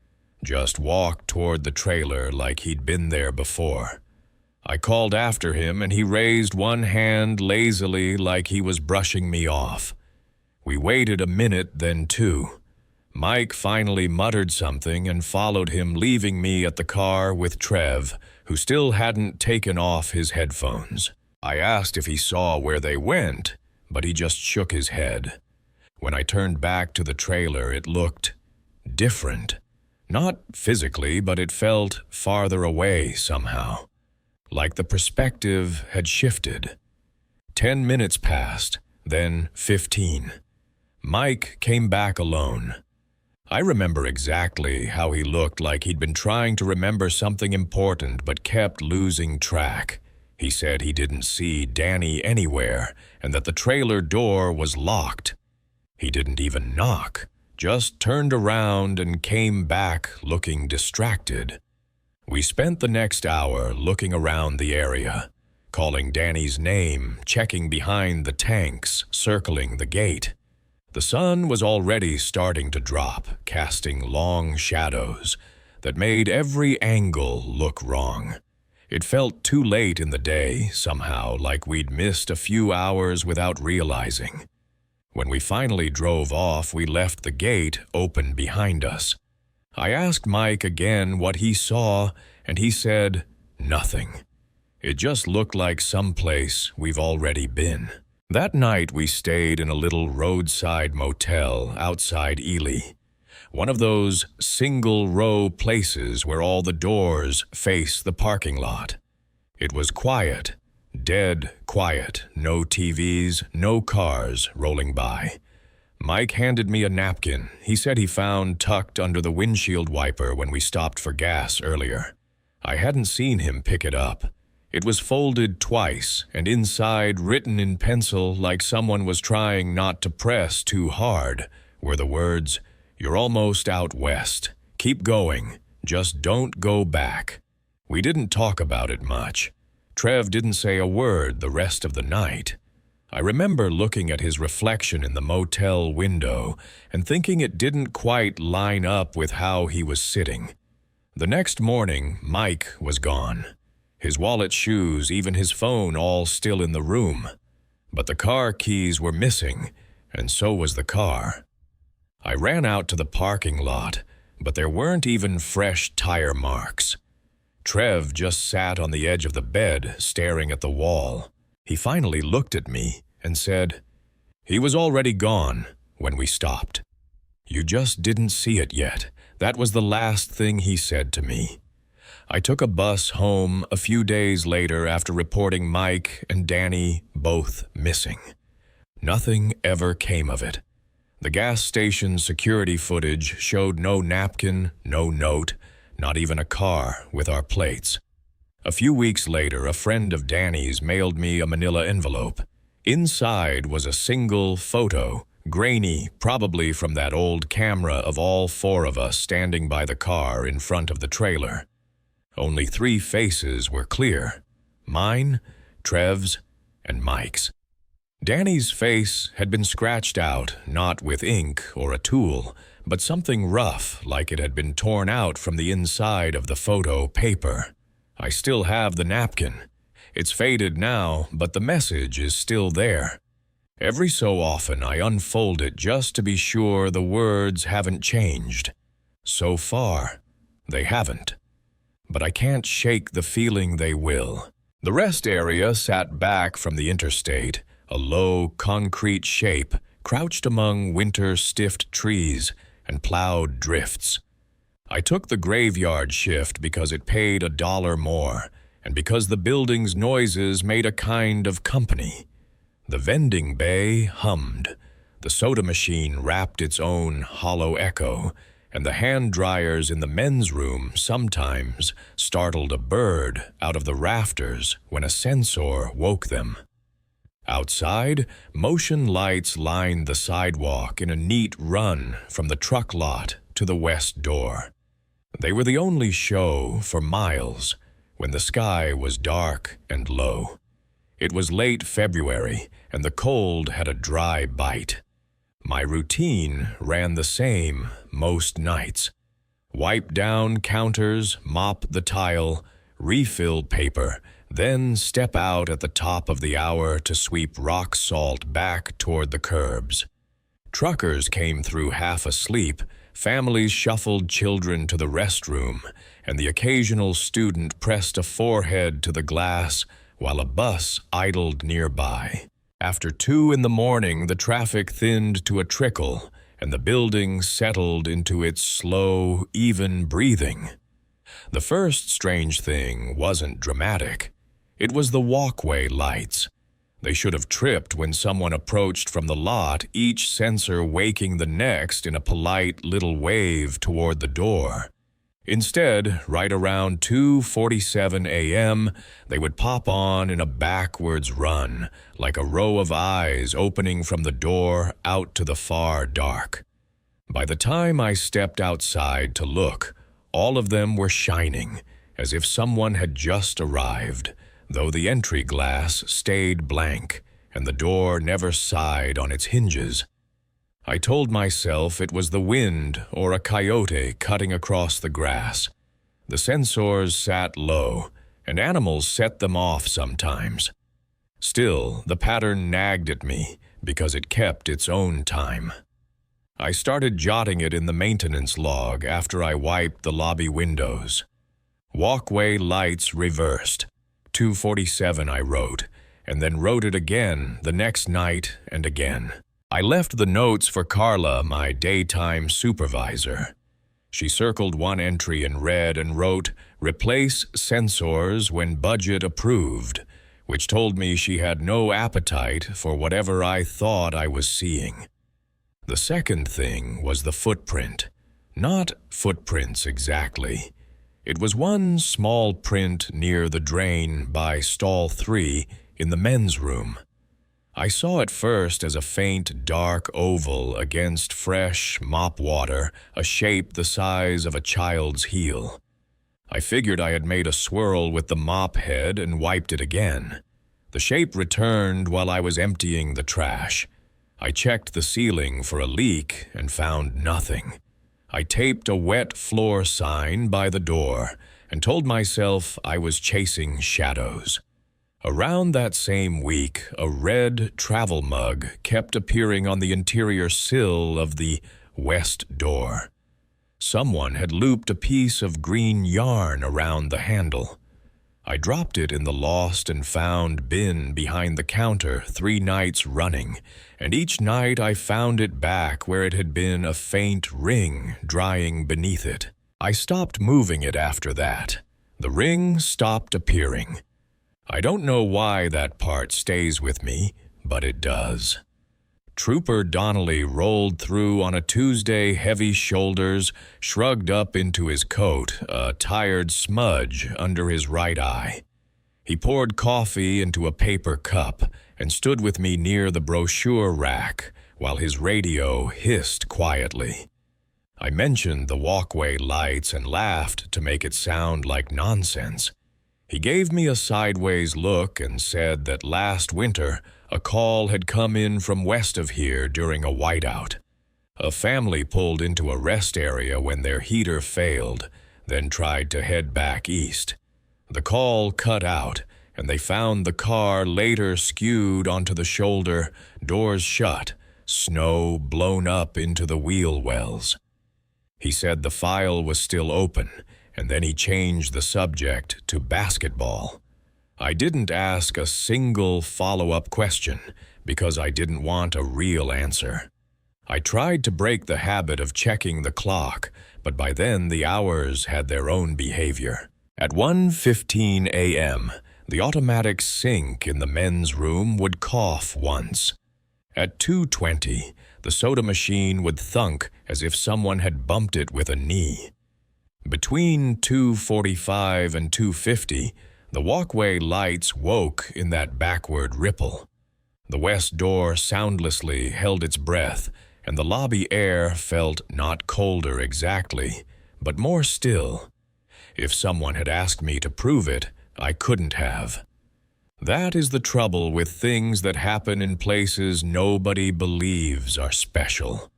just walked toward the trailer like he'd been there before. I called after him and he raised one hand lazily like he was brushing me off. We waited a minute, then 2. Mike finally muttered something and followed him, leaving me at the car with Trev, who still hadn't taken off his headphones. I asked if he saw where they went, but he just shook his head. When I turned back to the trailer, it looked different. Not physically, but it felt farther away somehow, like the perspective had shifted. 10 minutes passed, then 15. Mike came back alone. I remember exactly how he looked, like he'd been trying to remember something important but kept losing track. He said he didn't see Danny anywhere and that the trailer door was locked. He didn't even knock, just turned around and came back looking distracted. We spent the next hour looking around the area, calling Danny's name, checking behind the tanks, circling the gate. The sun was already starting to drop, casting long shadows that made every angle look wrong. It felt too late in the day, somehow, like we'd missed a few hours without realizing. When we finally drove off, we left the gate open behind us. I asked Mike again what he saw, and he said nothing. It just looked like someplace we've already been. That night we stayed in a little roadside motel outside Ely, one of those single-row places where all the doors face the parking lot. It was quiet, dead quiet, no TVs, no cars rolling by. Mike handed me a napkin he said he found tucked under the windshield wiper when we stopped for gas earlier. I hadn't seen him pick it up. It was folded twice, and inside, written in pencil like someone was trying not to press too hard, were the words, "You're almost out west. Keep going. Just don't go back." We didn't talk about it much. Trev didn't say a word the rest of the night. I remember looking at his reflection in the motel window and thinking it didn't quite line up with how he was sitting. The next morning, Mike was gone. His wallet, shoes, even his phone all still in the room. But the car keys were missing, and so was the car. I ran out to the parking lot, but there weren't even fresh tire marks. Trev just sat on the edge of the bed, staring at the wall. He finally looked at me and said, "He was already gone when we stopped." "You just didn't see it yet." That was the last thing he said to me. I took a bus home a few days later after reporting Mike and Danny both missing. Nothing ever came of it. The gas station security footage showed no napkin, no note, not even a car with our plates. A few weeks later, a friend of Danny's mailed me a manila envelope. Inside was a single photo, grainy, probably from that old camera of all 4 of us standing by the car in front of the trailer. Only 3 faces were clear: mine, Trev's, and Mike's. Danny's face had been scratched out, not with ink or a tool, but something rough, like it had been torn out from the inside of the photo paper. I still have the napkin. It's faded now, but the message is still there. Every so often I unfold it just to be sure the words haven't changed. So far, they haven't. but I can't shake the feeling they will. The rest area sat back from the interstate, a low, concrete shape crouched among winter-stiffed trees and plowed drifts. I took the graveyard shift because it paid $1 more, and because the building's noises made a kind of company. The vending bay hummed, the soda machine rapped its own hollow echo, and the hand dryers in the men's room sometimes startled a bird out of the rafters when a censor woke them. Outside, motion lights lined the sidewalk in a neat run from the truck lot to the west door. They were the only show for miles when the sky was dark and low. It was late February, and the cold had a dry bite. My routine ran the same most nights. Wipe down counters, mop the tile, refill paper, then step out at the top of the hour to sweep rock salt back toward the curbs. Truckers came through half asleep, families shuffled children to the restroom, and the occasional student pressed a forehead to the glass while a bus idled nearby. After 2 in the morning, the traffic thinned to a trickle, and the building settled into its slow, even breathing. The first strange thing wasn't dramatic. It was the walkway lights. They should have tripped when someone approached from the lot, each sensor waking the next in a polite little wave toward the door. Instead, right around 2:47 a.m., they would pop on in a backwards run, like a row of eyes opening from the door out to the far dark. By the time I stepped outside to look, all of them were shining, as if someone had just arrived, though the entry glass stayed blank and the door never sighed on its hinges. I told myself it was the wind or a coyote cutting across the grass. The sensors sat low, and animals set them off sometimes. Still, the pattern nagged at me because it kept its own time. I started jotting it in the maintenance log after I wiped the lobby windows. Walkway lights reversed. 2:47 I wrote, and then wrote it again the next night and again. I left the notes for Carla, my daytime supervisor. She circled one entry in red and wrote, "Replace sensors when budget approved," which told me she had no appetite for whatever I thought I was seeing. The second thing was the footprint. Not footprints exactly. It was one small print near the drain by stall 3 in the men's room. I saw it first as a faint, dark oval against fresh mop water, a shape the size of a child's heel. I figured I had made a swirl with the mop head and wiped it again. The shape returned while I was emptying the trash. I checked the ceiling for a leak and found nothing. I taped a wet floor sign by the door and told myself I was chasing shadows. Around that same week, a red travel mug kept appearing on the interior sill of the west door. Someone had looped a piece of green yarn around the handle. I dropped it in the lost and found bin behind the counter 3 nights running, and each night I found it back where it had been a faint ring drying beneath it. I stopped moving it after that. The ring stopped appearing. I don't know why that part stays with me, but it does. Trooper Donnelly rolled through on a Tuesday, heavy shoulders, shrugged up into his coat, a tired smudge under his right eye. He poured coffee into a paper cup and stood with me near the brochure rack while his radio hissed quietly. I mentioned the walkway lights and laughed to make it sound like nonsense. He gave me a sideways look and said that last winter a call had come in from west of here during a whiteout. A family pulled into a rest area when their heater failed, then tried to head back east. The call cut out, and they found the car later skewed onto the shoulder, doors shut, snow blown up into the wheel wells. He said the file was still open, and then he changed the subject to basketball. I didn't ask a single follow-up question because I didn't want a real answer. I tried to break the habit of checking the clock, but by then the hours had their own behavior. At 1:15 a.m., the automatic sink in the men's room would cough once. At 2:20, the soda machine would thunk as if someone had bumped it with a knee. Between 2:45 and 2:50, the walkway lights woke in that backward ripple. The west door soundlessly held its breath, and the lobby air felt not colder exactly, but more still. If someone had asked me to prove it, I couldn't have. That is the trouble with things that happen in places nobody believes are special.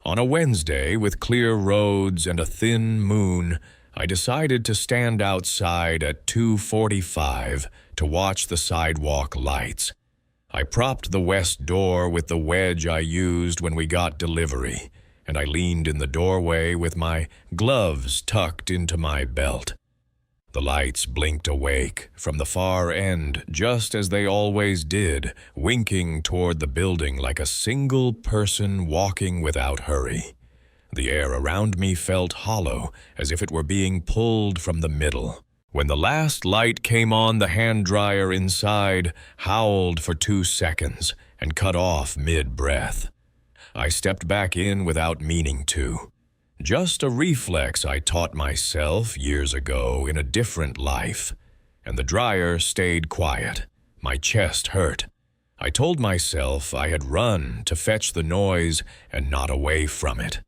On a Wednesday with clear roads and a thin moon, I decided to stand outside at 2:45 to watch the sidewalk lights. I propped the west door with the wedge I used when we got delivery, and I leaned in the doorway with my gloves tucked into my belt. The lights blinked awake from the far end, just as they always did, winking toward the building like a single person walking without hurry. The air around me felt hollow, as if it were being pulled from the middle. When the last light came on, the hand dryer inside howled for 2 seconds and cut off mid-breath. I stepped back in without meaning to. Just a reflex I taught myself years ago in a different life. And the dryer stayed quiet. My chest hurt. I told myself I had run to fetch the noise and not away from it.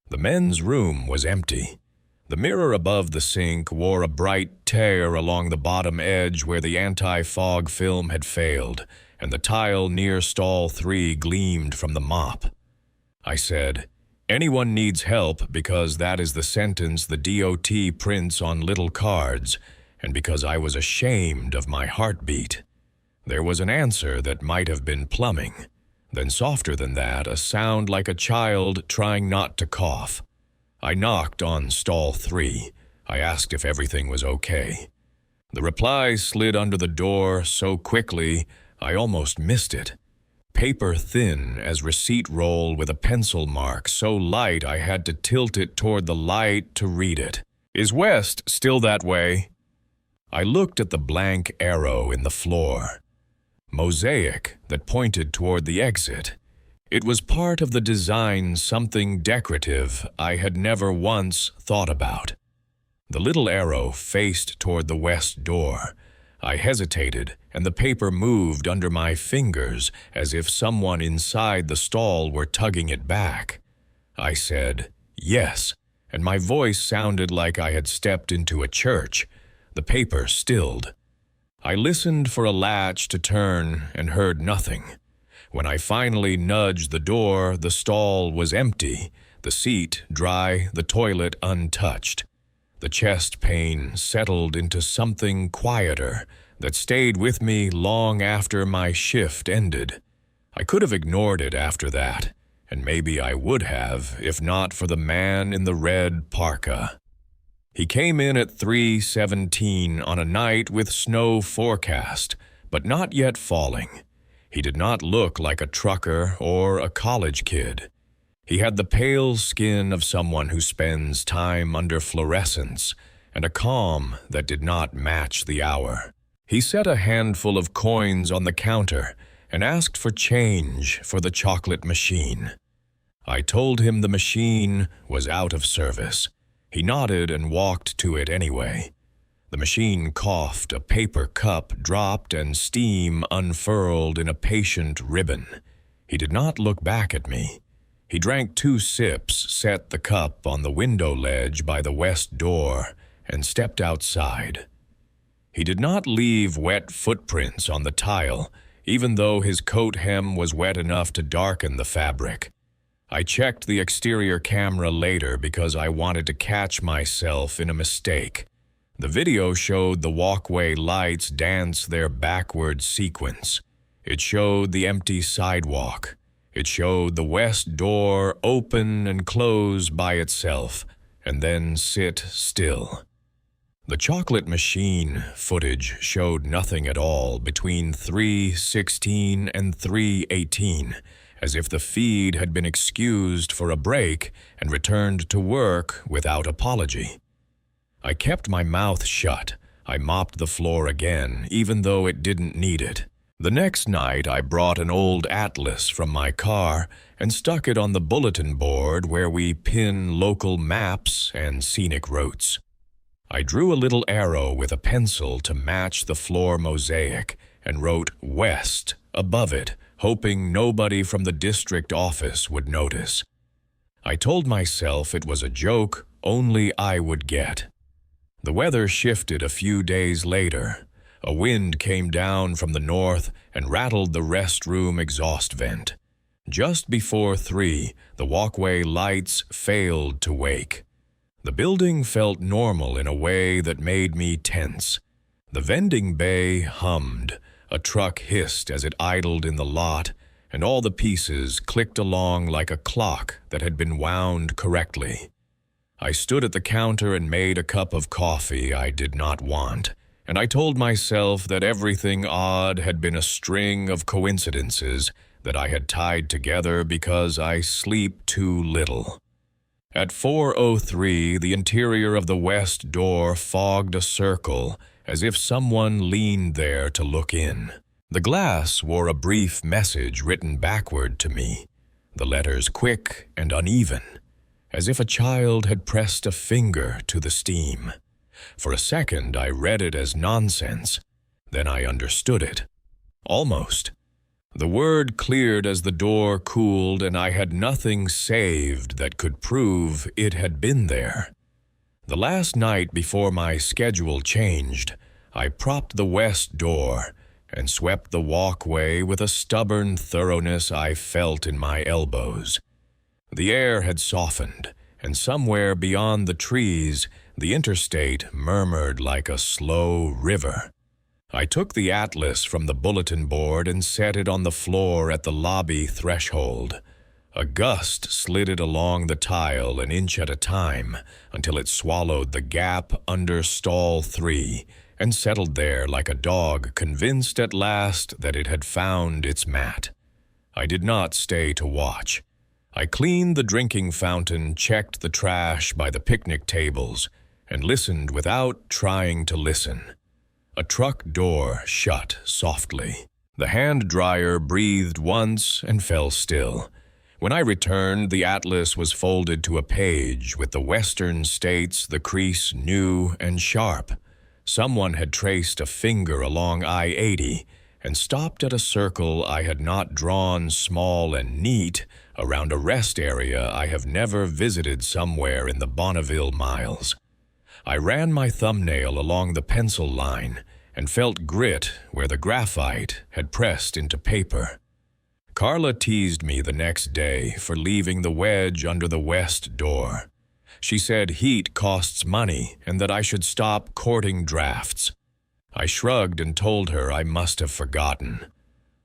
The men's room was empty. The mirror above the sink wore a bright tear along the bottom edge where the anti-fog film had failed, and the tile near stall 3 gleamed from the mop. I said, "Anyone needs help because that is the sentence the DOT prints on little cards, and because I was ashamed of my heartbeat." There was an answer that might have been plumbing. Then softer than that, a sound like a child trying not to cough. I knocked on stall 3. I asked if everything was okay. The reply slid under the door so quickly I almost missed it. Paper thin as receipt roll with a pencil mark, so light I had to tilt it toward the light to read it. "Is West still that way?" I looked at the blank arrow in the floor. Mosaic that pointed toward the exit. It was part of the design, something decorative I had never once thought about. The little arrow faced toward the west door. I hesitated, and the paper moved under my fingers as if someone inside the stall were tugging it back. I said, "Yes," and my voice sounded like I had stepped into a church. The paper stilled. I listened for a latch to turn and heard nothing. When I finally nudged the door, the stall was empty, the seat dry, the toilet untouched. The chest pain settled into something quieter that stayed with me long after my shift ended. I could have ignored it after that, and maybe I would have if not for the man in the red parka. He came in at 3:17 on a night with snow forecast, but not yet falling. He did not look like a trucker or a college kid. He had the pale skin of someone who spends time under fluorescence and a calm that did not match the hour. He set a handful of coins on the counter and asked for change for the chocolate machine. I told him the machine was out of service. He nodded and walked to it anyway. The machine coughed, a paper cup dropped, and steam unfurled in a patient ribbon. He did not look back at me. He drank 2 sips, set the cup on the window ledge by the west door, and stepped outside. He did not leave wet footprints on the tile, even though his coat hem was wet enough to darken the fabric. I checked the exterior camera later because I wanted to catch myself in a mistake. The video showed the walkway lights dance their backward sequence. It showed the empty sidewalk. It showed the west door open and close by itself, and then sit still. The chocolate machine footage showed nothing at all between 3:16 and 3:18, as if the feed had been excused for a break and returned to work without apology. I kept my mouth shut. I mopped the floor again, even though it didn't need it. The next night, I brought an old atlas from my car and stuck it on the bulletin board where we pin local maps and scenic routes. I drew a little arrow with a pencil to match the floor mosaic and wrote West above it, hoping nobody from the district office would notice. I told myself it was a joke only I would get. The weather shifted a few days later. A wind came down from the north and rattled the restroom exhaust vent. Just before 3, the walkway lights failed to wake. The building felt normal in a way that made me tense. The vending bay hummed, a truck hissed as it idled in the lot, and all the pieces clicked along like a clock that had been wound correctly. I stood at the counter and made a cup of coffee I did not want, and I told myself that everything odd had been a string of coincidences that I had tied together because I sleep too little. At 4:03, the interior of the west door fogged a circle, as if someone leaned there to look in. The glass wore a brief message written backward to me, the letters quick and uneven, as if a child had pressed a finger to the steam. For a second, I read it as nonsense. Then I understood it. Almost. The word cleared as the door cooled, and I had nothing saved that could prove it had been there. The last night before my schedule changed, I propped the west door and swept the walkway with a stubborn thoroughness I felt in my elbows. The air had softened, and somewhere beyond the trees, the interstate murmured like a slow river. I took the atlas from the bulletin board and set it on the floor at the lobby threshold. A gust slid it along the tile an inch at a time until it swallowed the gap under stall 3 and settled there like a dog convinced at last that it had found its mat. I did not stay to watch. I cleaned the drinking fountain, checked the trash by the picnic tables, and listened without trying to listen. A truck door shut softly. The hand dryer breathed once and fell still. When I returned, the atlas was folded to a page with the western states, the crease new and sharp. Someone had traced a finger along I-80 and stopped at a circle I had not drawn small and neat around a rest area I have never visited somewhere in the Bonneville miles. I ran my thumbnail along the pencil line and felt grit where the graphite had pressed into paper. Carla teased me the next day for leaving the wedge under the west door. She said heat costs money and that I should stop courting drafts. I shrugged and told her I must have forgotten.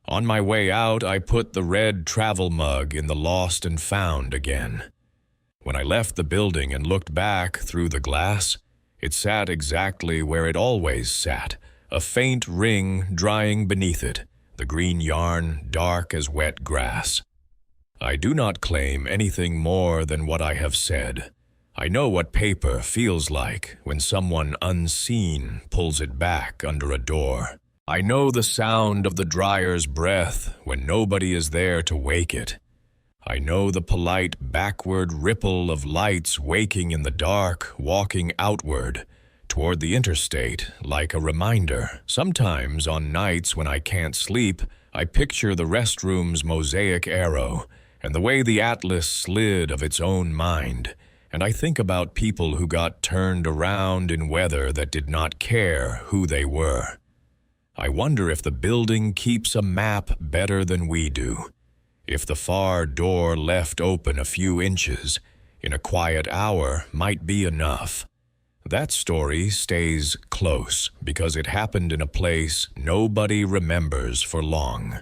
On my way out, I put the red travel mug in the lost and found again. When I left the building and looked back through the glass, it sat exactly where it always sat, a faint ring drying beneath it, the green yarn dark as wet grass. I do not claim anything more than what I have said. I know what paper feels like when someone unseen pulls it back under a door. I know the sound of the dryer's breath when nobody is there to wake it. I know the polite backward ripple of lights waking in the dark, walking outward, toward the interstate, like a reminder. Sometimes, on nights when I can't sleep, I picture the restroom's mosaic arrow and the way the atlas slid of its own mind, and I think about people who got turned around in weather that did not care who they were. I wonder if the building keeps a map better than we do. If the far door left open a few inches in a quiet hour might be enough. That story stays close because it happened in a place nobody remembers for long.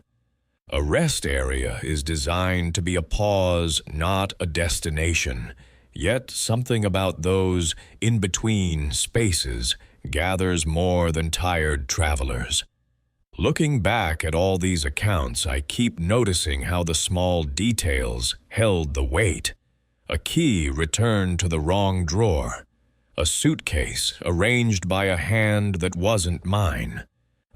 A rest area is designed to be a pause, not a destination. Yet something about those in-between spaces gathers more than tired travelers. Looking back at all these accounts, I keep noticing how the small details held the weight. A key returned to the wrong drawer. A suitcase arranged by a hand that wasn't mine.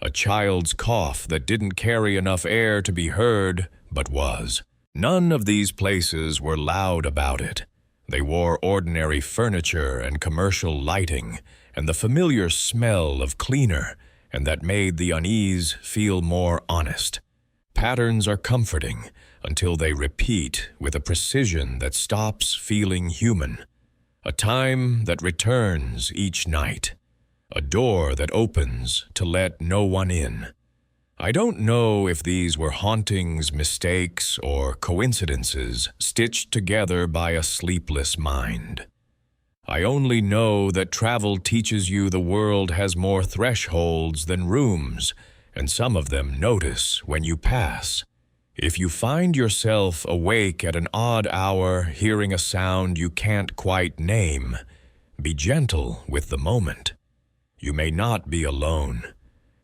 A child's cough that didn't carry enough air to be heard, but was. None of these places were loud about it. They wore ordinary furniture and commercial lighting, and the familiar smell of cleaner, and that made the unease feel more honest. Patterns are comforting until they repeat with a precision that stops feeling human. A time that returns each night. A door that opens to let no one in. I don't know if these were hauntings, mistakes, or coincidences stitched together by a sleepless mind. I only know that travel teaches you the world has more thresholds than rooms, and some of them notice when you pass. If you find yourself awake at an odd hour, hearing a sound you can't quite name, be gentle with the moment. You may not be alone,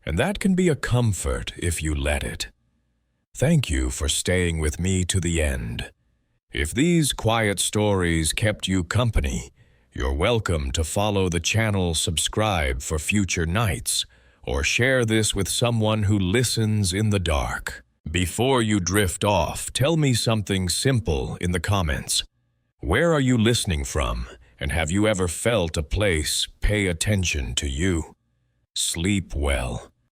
and that can be a comfort if you let it. Thank you for staying with me to the end. If these quiet stories kept you company, you're welcome to follow the channel, subscribe for future nights, or share this with someone who listens in the dark. Before you drift off, tell me something simple in the comments. Where are you listening from, and have you ever felt a place pay attention to you? Sleep well.